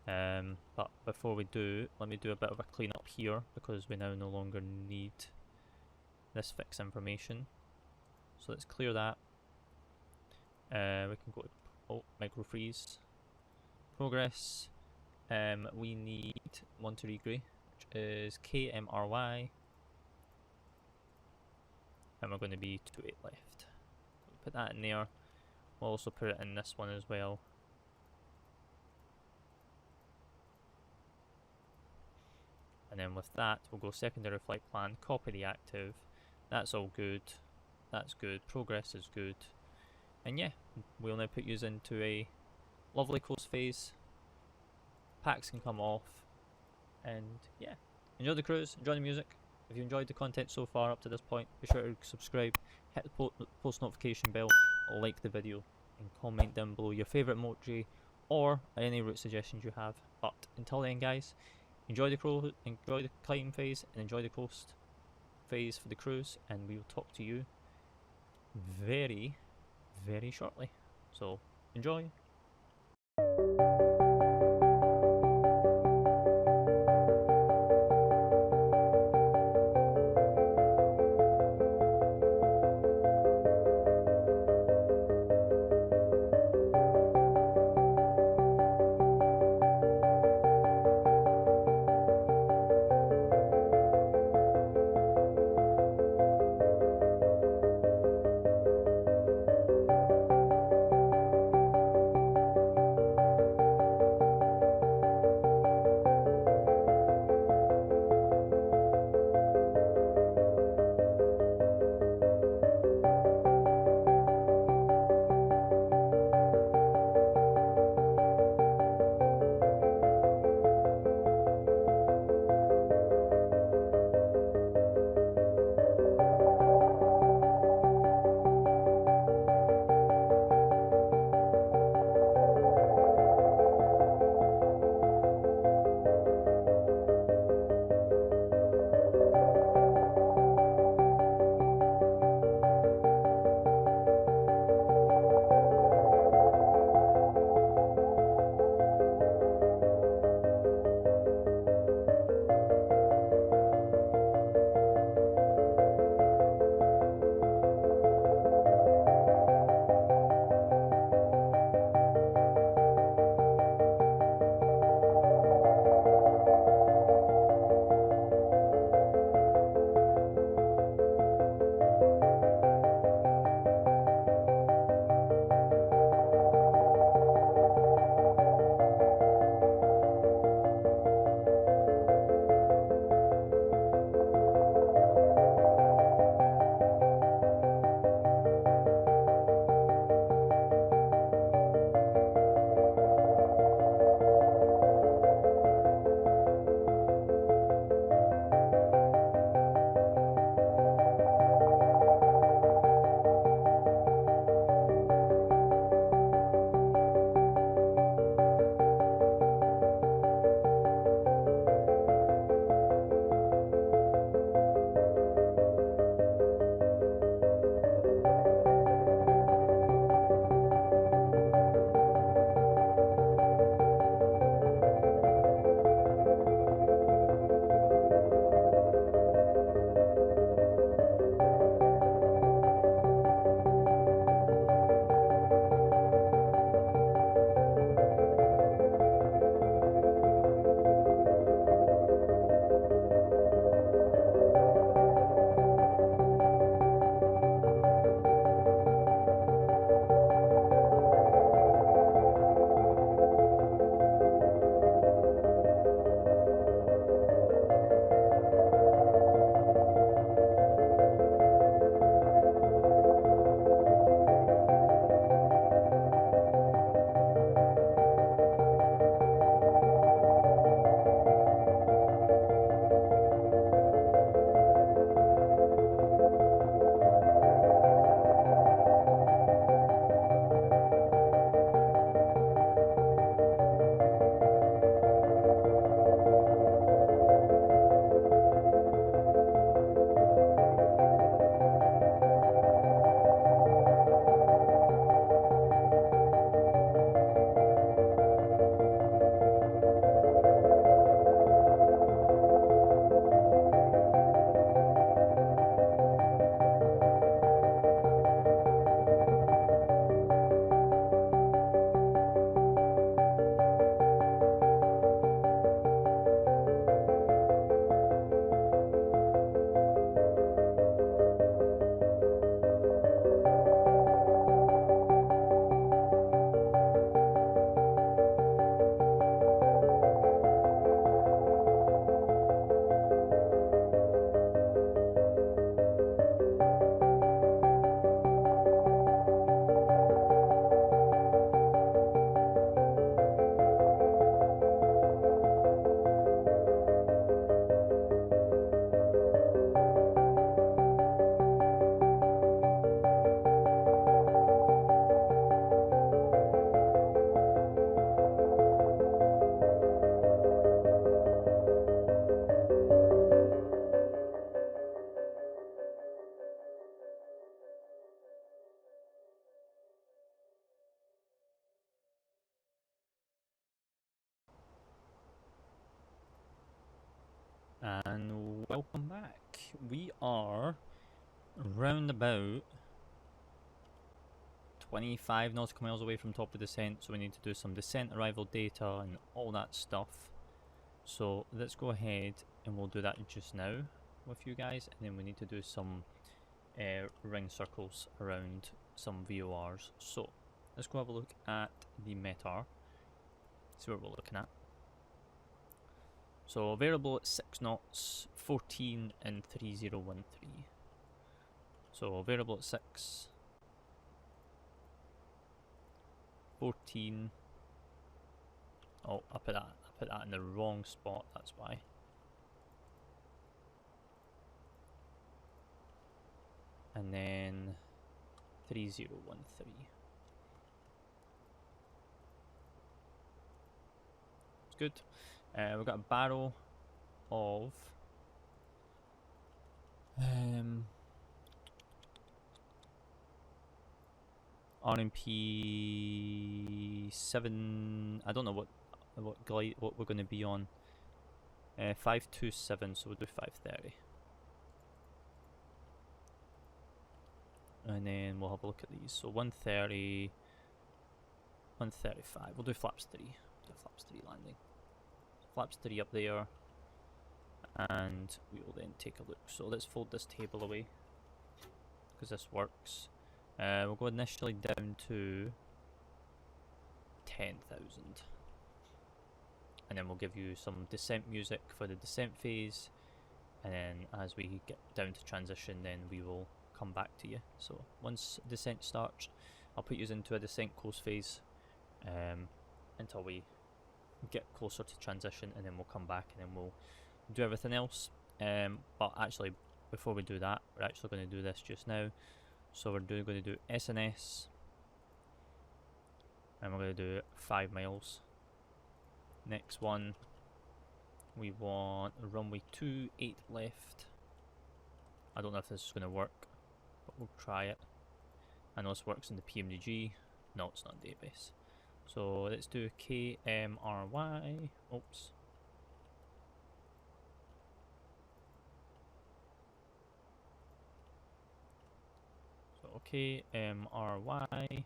But before we do, let me do a bit of a clean up here because we now no longer need this fix information. So let's clear that. We can go to micro freeze. Progress. We need Monterey, which is KMRY. And we're going to be 28 left. Put that in there. We'll also put it in this one as well. And then with that, we'll go secondary flight plan, copy the active. That's all good. That's good. Progress is good. And yeah, we'll now put you into a lovely coast phase. Packs can come off. And yeah, enjoy the cruise, enjoy the music. If you enjoyed the content so far up to this point, be sure to subscribe, hit the post notification bell, like the video, and comment down below your favourite emoji or any route suggestions you have. But until then, guys, enjoy the climb phase and enjoy the coast phase for the cruise, and we will talk to you very, very shortly. So enjoy. we are round about 25 nautical miles away from top of descent, so we need to do some descent arrival data and all that stuff. So let's go ahead and we'll do that just now with you guys, and then we need to do some ring circles around some VORs. So let's go have a look at the METAR, see what we're looking at. So variable at 6 knots, 14 and 3013. So variable at 6, 14. Oh, I put that in the wrong spot, that's why. And then 3013. It's good. We've got a barrel of RMP 7. I don't know what glide what we're going to be on. 527, so we'll do 530. And then we'll have a look at these. So 130, 135. We'll do flaps 3. Do flaps 3 landing. Flaps 3 up there, and we will then take a look. So let's fold this table away because this works. We'll go initially down to 10,000, and then we'll give you some descent music for the descent phase, and then as we get down to transition, then we will come back to you. So once descent starts, I'll put you into a descent close phase until we get closer to transition, and then we'll come back and then we'll do everything else. But actually, before we do that, we're actually going to do this just now. So we're going to do SNS, and we're going to do 5 miles. Next one, we want runway 28 left. I don't know if this is going to work, but we'll try it. I know this works in the PMDG. No, it's not database. So let's do KMRY. Oops. So KMRY,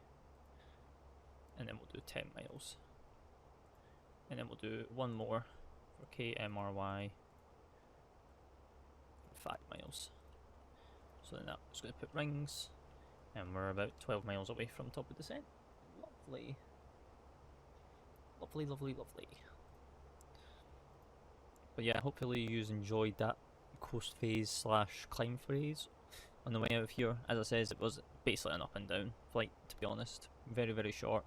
and then we'll do 10 miles. And then we'll do one more for KMRY, 5 miles. So then that's going to put rings, and we're about 12 miles away from top of descent. Lovely. Lovely, lovely, lovely. But yeah, hopefully you enjoyed that coast phase slash climb phase on the way out of here. As I says, it was basically an up and down flight, to be honest. Very, very short.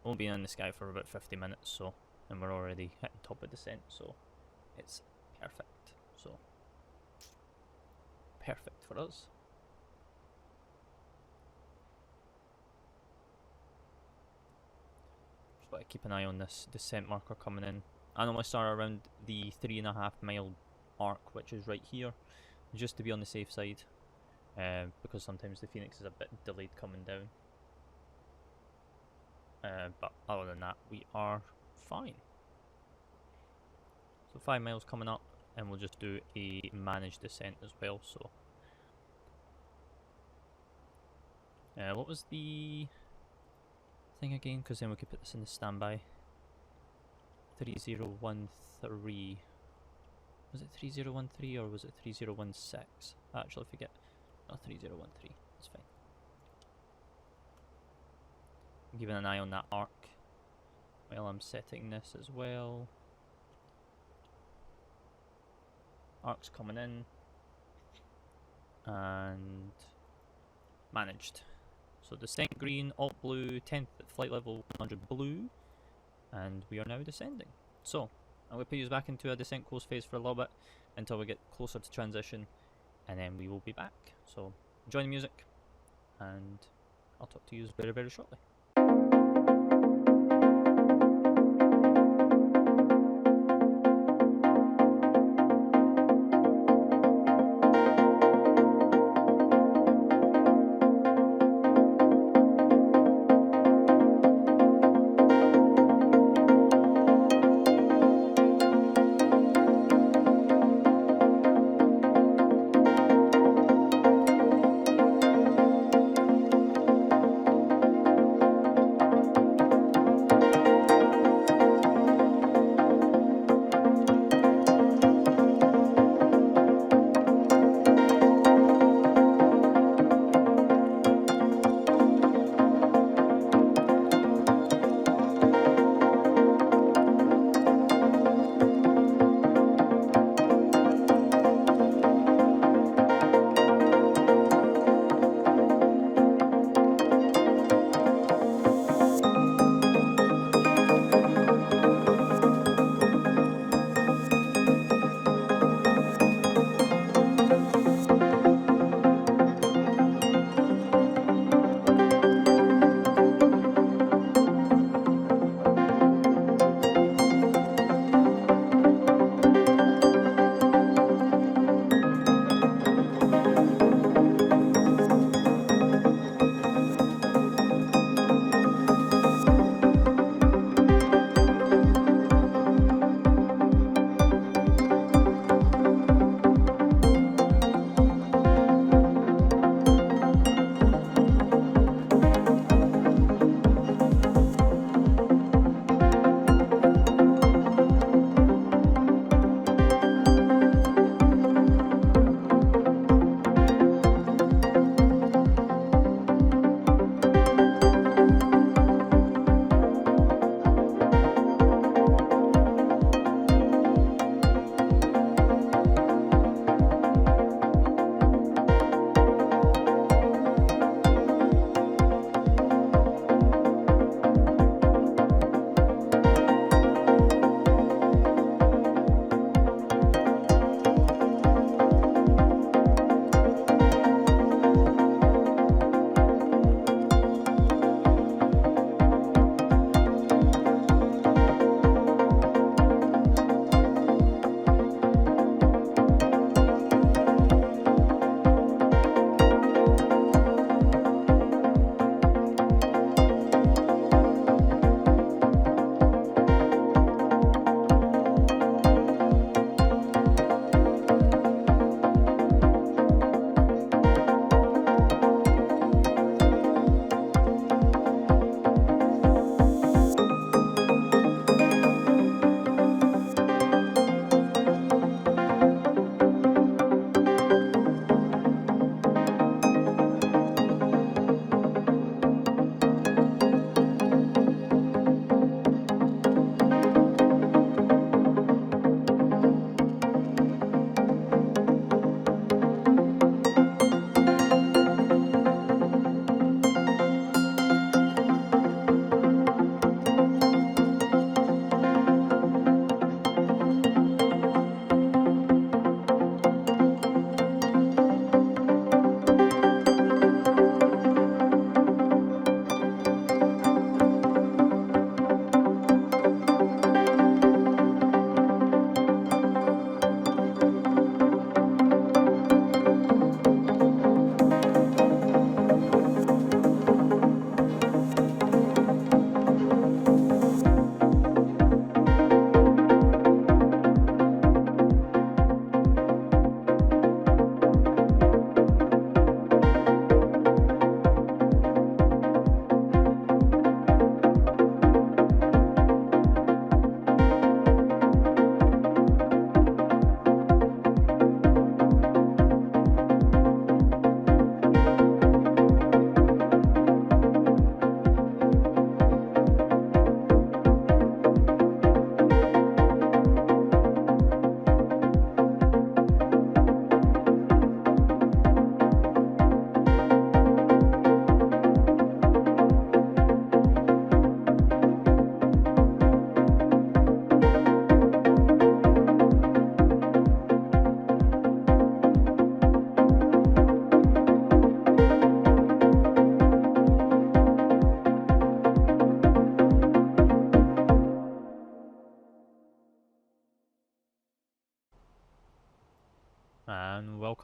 We'll be in the sky for about 50 minutes, so, and we're already hitting top of descent, so it's perfect. So perfect for us. Just got to keep an eye on this descent marker coming in. I normally start around the 3.5 mile arc, which is right here, just to be on the safe side, because sometimes the Fenix is a bit delayed coming down. But other than that, we are fine. So 5 miles coming up, and we'll just do a managed descent as well. So what was the thing again? Because then we could put this in the standby. 3013. Was it 3013 or was it 3016? I actually forget. No, 3013. That's fine. I'm keeping an eye on that arc while I'm setting this as well. Arc's coming in and managed. So descent green, alt blue, 10th at flight level 100 blue, and we are now descending. So I'm going to put you back into a descent close phase for a little bit until we get closer to transition, and then we will be back. So enjoy the music, and I'll talk to you very, very shortly.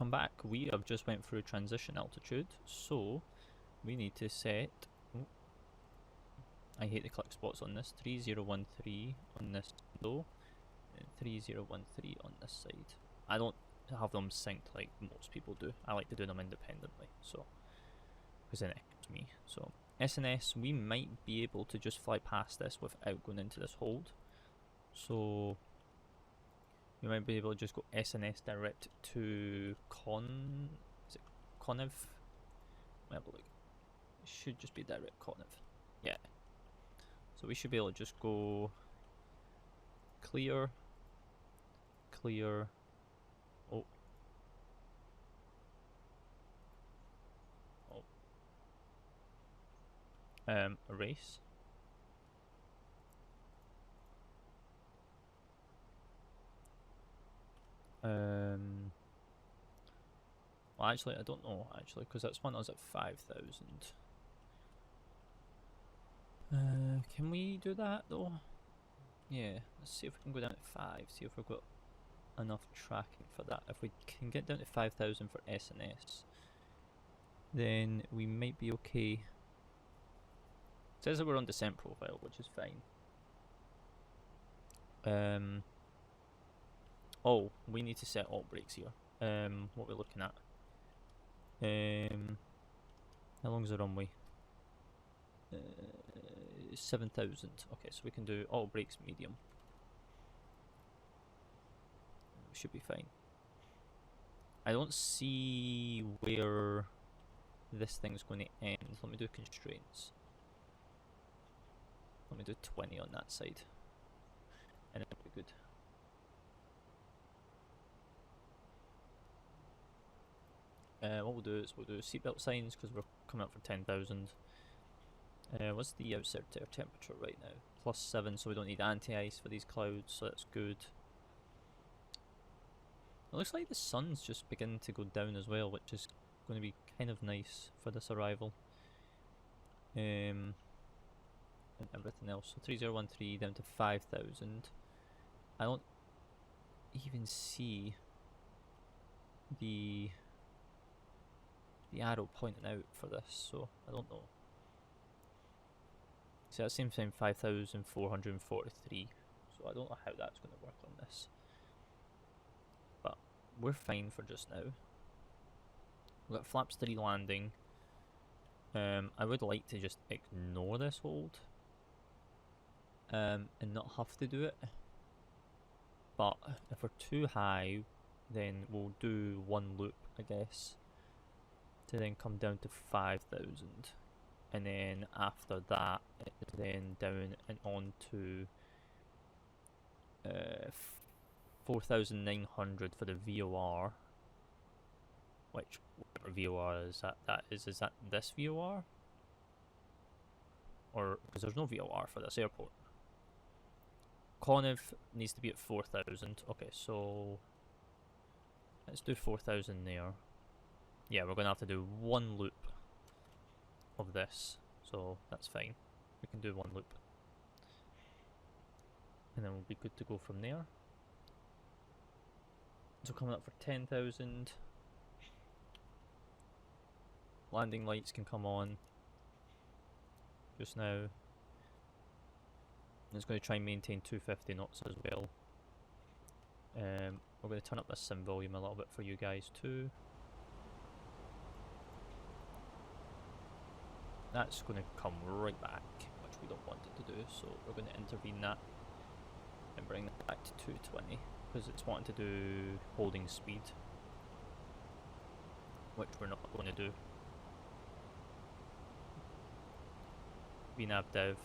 welcome back. We have just went through transition altitude, so we need to set, oh, I hate the click spots on this, 3013 on this window, and 3013 on this side. I don't have them synced like most people do. I like to do them independently, so, because then it helps me. So SNS, we might be able to just fly past this without going into this hold. So we might be able to just go SNS direct to is it Connev? Let me have a look. It should just be direct Connev. Yeah. So we should be able to just go clear, clear. Oh. Oh. Erase. Well, actually, I don't know, actually, because that's one I was at 5,000. Can we do that, though? Yeah, let's see if we can go down to 5, see if we've got enough tracking for that. If we can get down to 5,000 for SNS, then we might be okay. It says that we're on descent profile, which is fine. Oh, we need to set alt brakes here. What we're looking at. How long is the runway? 7,000. Okay, so we can do alt brakes medium. We should be fine. I don't see where this thing's going to end. Let me do constraints. Let me do 20 on that side. And it'll be good. What we'll do is we'll do seatbelt signs because we're coming up for 10,000. What's the outside air temperature right now? +7, so we don't need anti-ice for these clouds, so that's good. It looks like the sun's just beginning to go down as well, which is going to be kind of nice for this arrival. And everything else. So 3013 down to 5,000. I don't even see the arrow pointing out for this, so I don't know. See, that seems saying 5,443, so I don't know how that's going to work on this. But we're fine for just now. We've got flaps 3 landing. I would like to just ignore this hold and not have to do it. But if we're too high, then we'll do one loop, I guess, to then come down to 5,000, and then after that it's then down and on to 4,900 for the VOR, which whatever VOR is that is that this VOR? Or because there's no VOR for this airport. Connev needs to be at 4,000. Okay, so let's do 4,000 there. Yeah, we're going to have to do one loop of this, so that's fine. We can do one loop. And then we'll be good to go from there. So coming up for 10,000. Landing lights can come on just now. And it's going to try and maintain 250 knots as well. We're going to turn up this sim volume a little bit for you guys too. That's going to come right back, which we don't want it to do, so we're going to intervene that and bring that back to 220 because it's wanting to do holding speed, which we're not going to do. VNAV dev.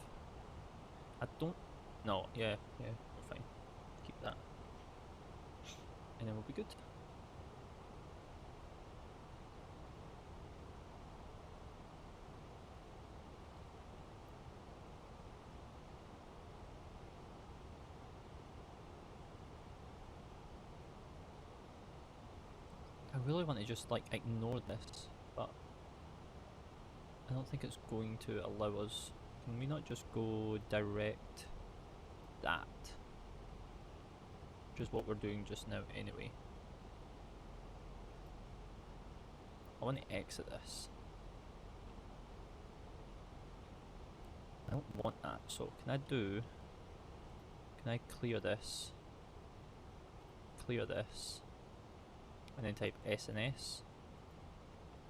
I don't know. Yeah, we're fine. Keep that, and then we'll be good. I really want to just like ignore this, but I don't think it's going to allow us. Can we not just go direct that? Which is what we're doing just now anyway. I want to exit this. I don't want that, so can I clear this, and then type SNS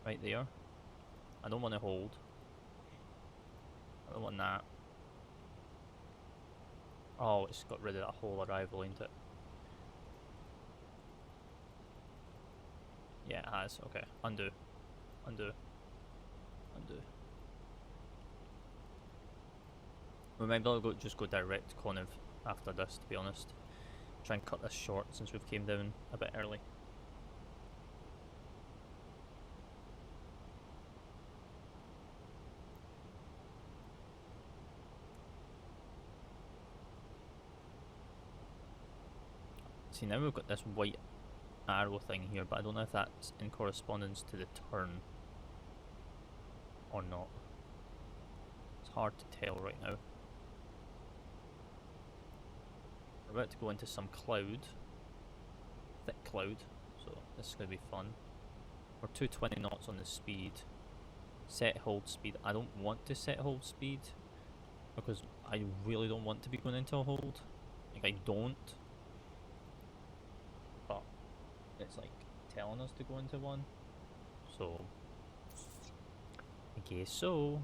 right there. I don't want to hold. I don't want that. Oh, it's got rid of that whole arrival, ain't it? Yeah, it has. Okay, undo. We might be able to just go direct Connev after this, to be honest. Try and cut this short since we've came down a bit early. See, now we've got this white arrow thing here, but I don't know if that's in correspondence to the turn or not. It's hard to tell right now. We're about to go into some cloud, thick cloud, so this is going to be fun. We're 220 knots on the speed. Set hold speed. I don't want to set hold speed because I really don't want to be going into a hold. Like, I don't. But it's like telling us to go into one. So, I guess so.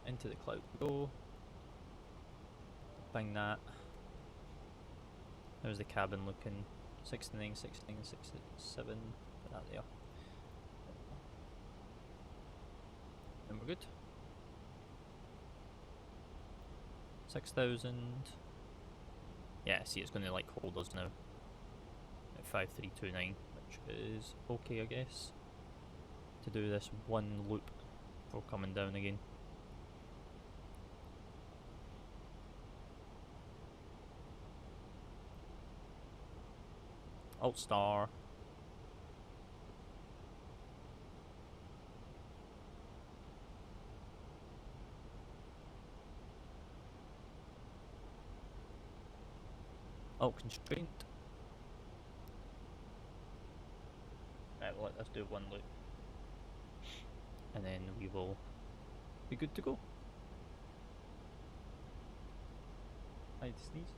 Into the cloud we go. Bang that. There's the cabin looking. 69, 69, 67. Put that there. And we're good. 6,000. Yeah, see, it's going to like hold us now at 5329, which is okay, I guess, to do this one loop before coming down again. Alt star. Alt constraint. Right, well, let's do one loop. And then we will be good to go. I need to sneeze.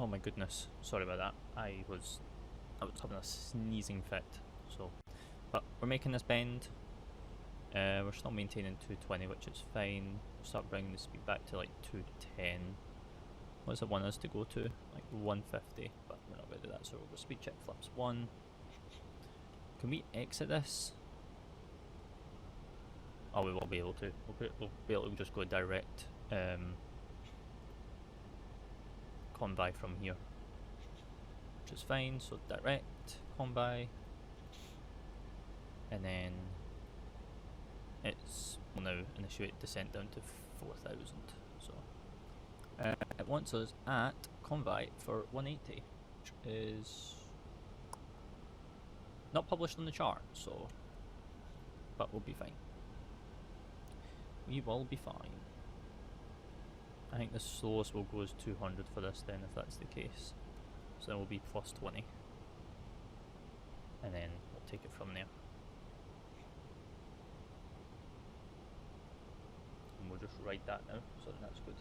Oh my goodness, sorry about that. I was having a sneezing fit. So, but we're making this bend. We're still maintaining 220, which is fine. We'll start bringing the speed back to like 210. What does it want us to go to? Like 150, but we're not going to do that. So we'll go speed check flaps 1. Can we exit this? Oh, we will be able to. We'll be able to just go direct convoy from here, which is fine. So direct convoy, and then will now initiate descent down to 4,000. So it wants us at convoy for 180, which is not published on the chart. So, but we'll be fine. We will be fine. I think the slowest we'll go is 200 for this then, if that's the case. So then we'll be plus 20. And then we'll take it from there. And we'll just write that now, so that's good.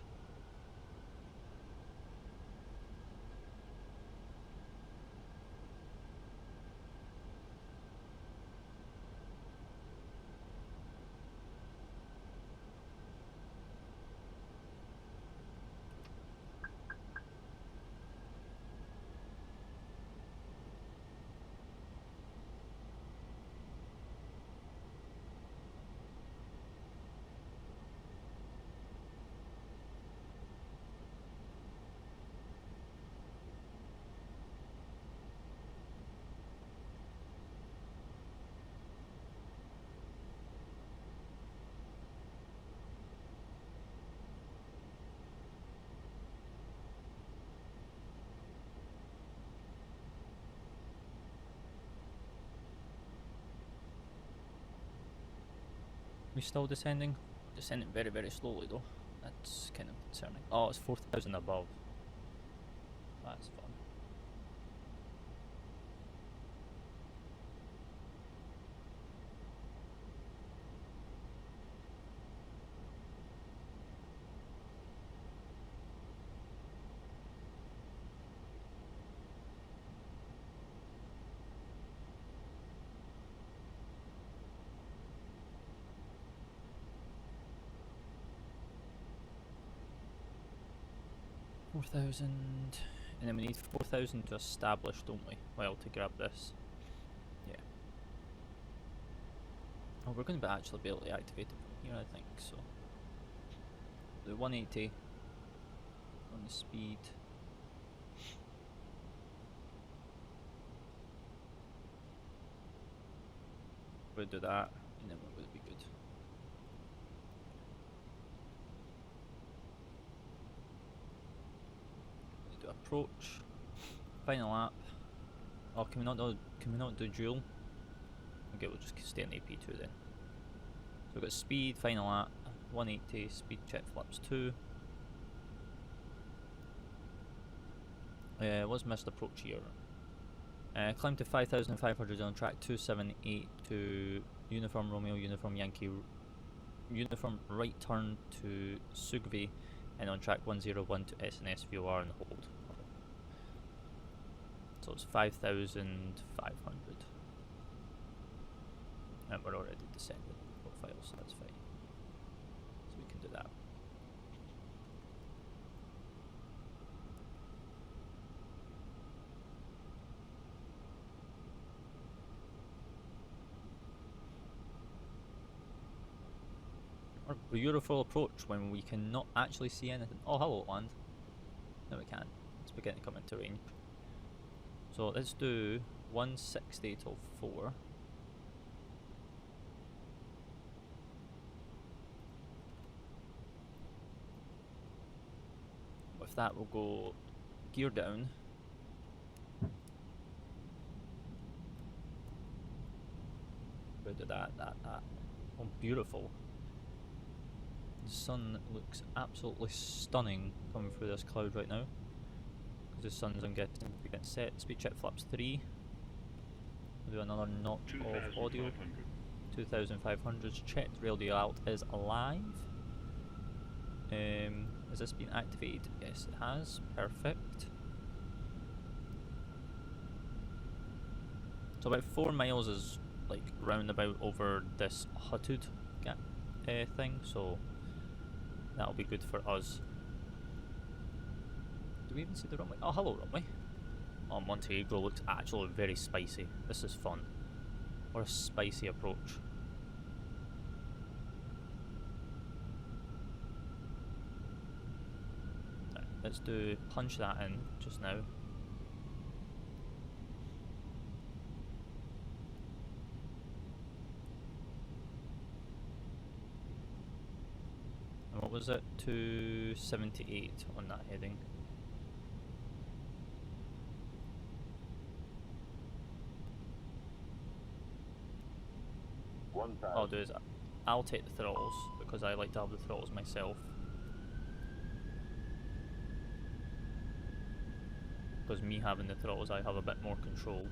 We still descending? Descending very, very slowly though. That's kind of concerning. Oh, it's 4,000 above. That's fun. And then we need 4,000 to establish, don't we? Well, to grab this. Yeah. Oh, we're going to actually be able to activate it from here, I think. So the 180 on the speed. We'll do that, and then we're going to be good. Approach, final lap. Oh, can we not do dual? Okay, we'll just stay on AP2 then. So we've got speed, final lap, 180, speed check flaps 2. What's missed approach here? Climb to 5,500 on track 278 to Uniform Romeo, Uniform Yankee, Uniform right turn to Sugvi, and on track 101 to SNS VOR and hold. So it's 5,500. And we're already descending the profile, so that's fine. So we can do that. Our beautiful approach when we cannot actually see anything. Oh, hello, land. No, we can. It's beginning to come into range. So let's do 160 till 4. With that, we'll go gear down. We'll do that. Oh, beautiful. The sun looks absolutely stunning coming through this cloud right now. The sun's getting set. Speed check flaps 3. We'll do another notch of audio. 2,500. Checked rail alt is alive. Has this been activated? Yes, it has. Perfect. So about 4 miles is like roundabout over this Huttud gap thing, so that'll be good for us. Do we even see the runway? Oh, hello runway. Oh, Montenegro looks actually very spicy. This is fun. Or a spicy approach. Right, let's punch that in just now. And what was it? 278 on that heading. What I'll do is I'll take the throttles because I like to have the throttles myself. Because me having the throttles, I have a bit more control.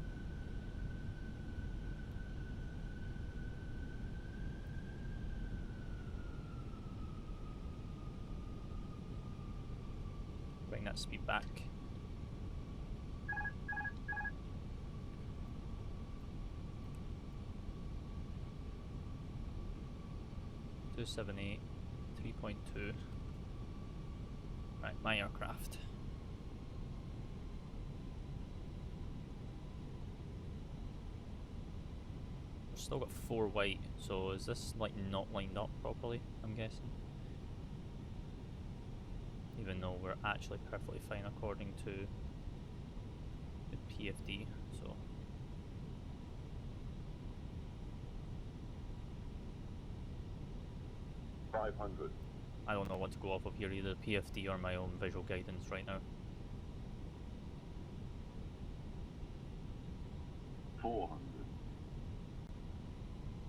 Bring that speed back. Two 78, 3.2. Right, my aircraft. We've still got 4 white, so is this like not lined up properly, I'm guessing? Even though we're actually perfectly fine according to the PFD, so. I don't know what to go off of here, either PFD or my own visual guidance right now. 400.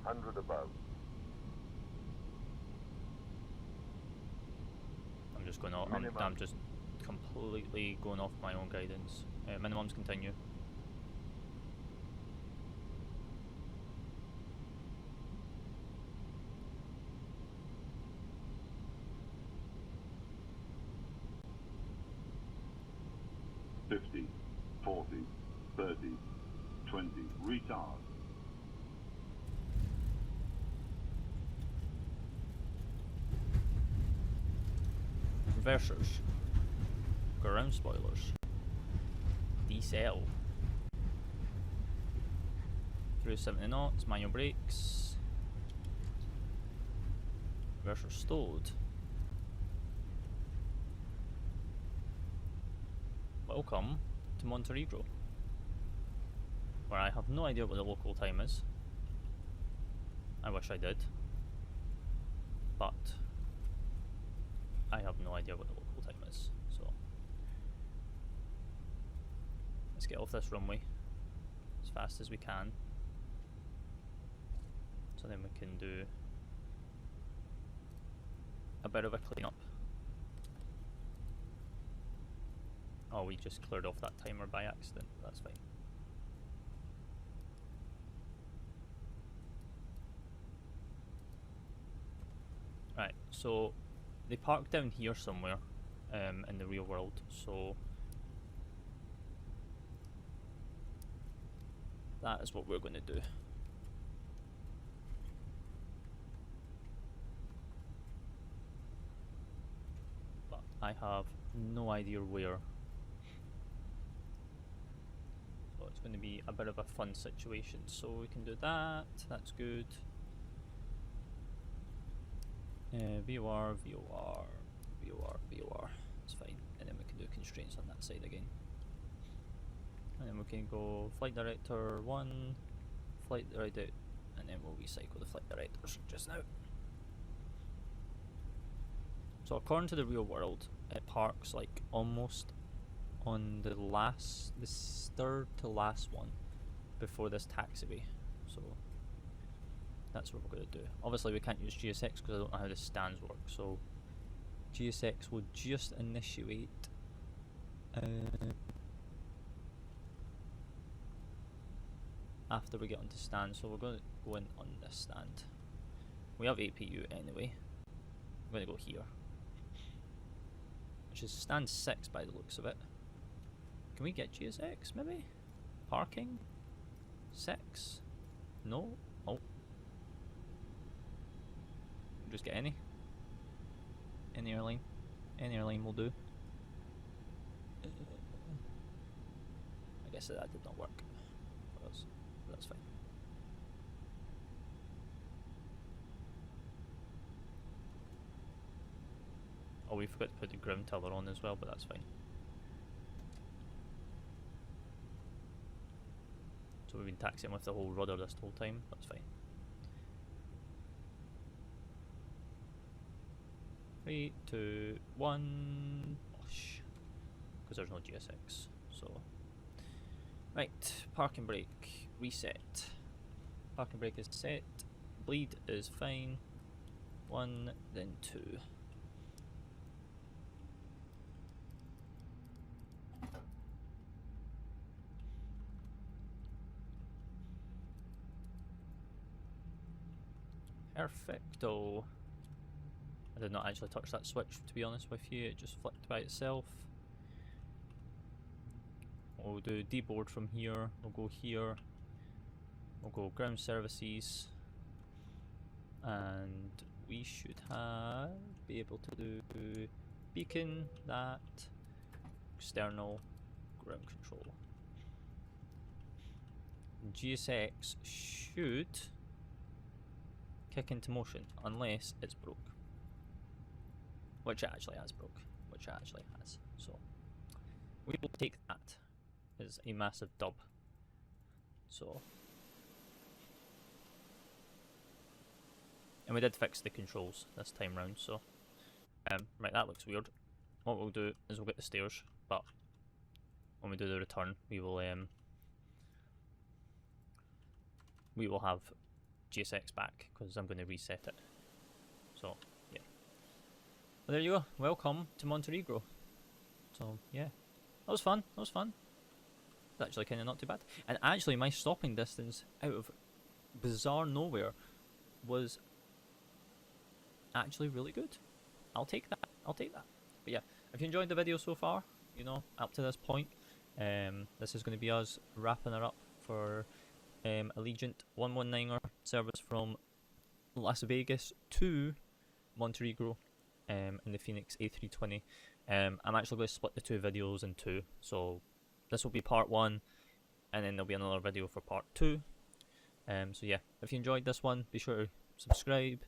100 above. I'm just going off. I'm just completely going off my own guidance. Minimums continue. $50, $40, $30, $20, retard. Reversers. Ground spoilers. Decel. Through 70 knots, manual brakes. Reverser stowed. Welcome to Montenegro, where I have no idea what the local time is. I wish I did, but I have no idea what the local time is, so let's get off this runway as fast as we can, so then we can do a bit of a cleanup. Oh, we just cleared off that timer by accident. That's fine. Right, so they park down here somewhere in the real world, so that is what we're going to do. But I have no idea where. So it's going to be a bit of a fun situation. So we can do that, that's good. VOR, VOR, VOR, VOR, it's fine. And then we can do constraints on that side again. And then we can go flight director 1, flight director, and then we'll recycle the flight directors just now. So according to the real world, it parks like almost on the third to last one before this taxiway. So that's what we're going to do. Obviously we can't use GSX because I don't know how the stands work, so GSX will just initiate after we get onto stand. So we're going to go in on this stand. We have APU anyway. I'm going to go here, which is stand 6 by the looks of it. Can we get GSX maybe? Parking? 6? No? Oh. Just get any. Any airline. Any airline will do. I guess that did not work for us. But that's fine. Oh, we forgot to put the ground tiller on as well, but that's fine. So we've been taxiing with the whole rudder this whole time, that's fine. 3, 2, 1, push. Because there's no GSX, so. Right, parking brake, reset. Parking brake is set, bleed is fine. 1, then 2. Perfecto. I did not actually touch that switch, to be honest with you, it just flicked by itself. We'll do deboard from here, we'll go here, we'll go ground services, and we should be able to do beacon, that, external, ground control. GSX should kick into motion unless it's broke, which it actually has broke, so we will take that as a massive dub. So, and we did fix the controls this time round, so right, that looks weird. What we'll do is we'll get the stairs, but when we do the return we will have GSX back, because I'm going to reset it. So, yeah. Well, there you go. Welcome to Monterey. So, yeah. That was fun. It's actually kind of not too bad. And actually, my stopping distance out of bizarre nowhere was actually really good. I'll take that. But yeah, if you enjoyed the video so far, you know, up to this point, this is going to be us wrapping it up for Allegiant 119er service from Las Vegas to Monterey in the Fenix A320. I'm actually going to split the two videos in two, so this will be part 1 and then there'll be another video for part 2. So yeah, if you enjoyed this one, be sure to subscribe,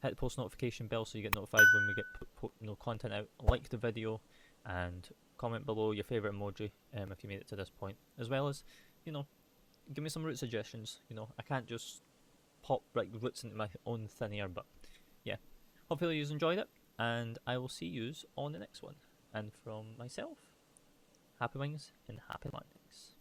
hit the post notification bell so you get notified when we get content out, like the video, and comment below your favourite emoji if you made it to this point, as well as, you know, give me some route suggestions. You know, I can't just pop like routes into my own thin air, but yeah. Hopefully you enjoyed it, and I will see yous on the next one. And from myself, happy wings and happy landings.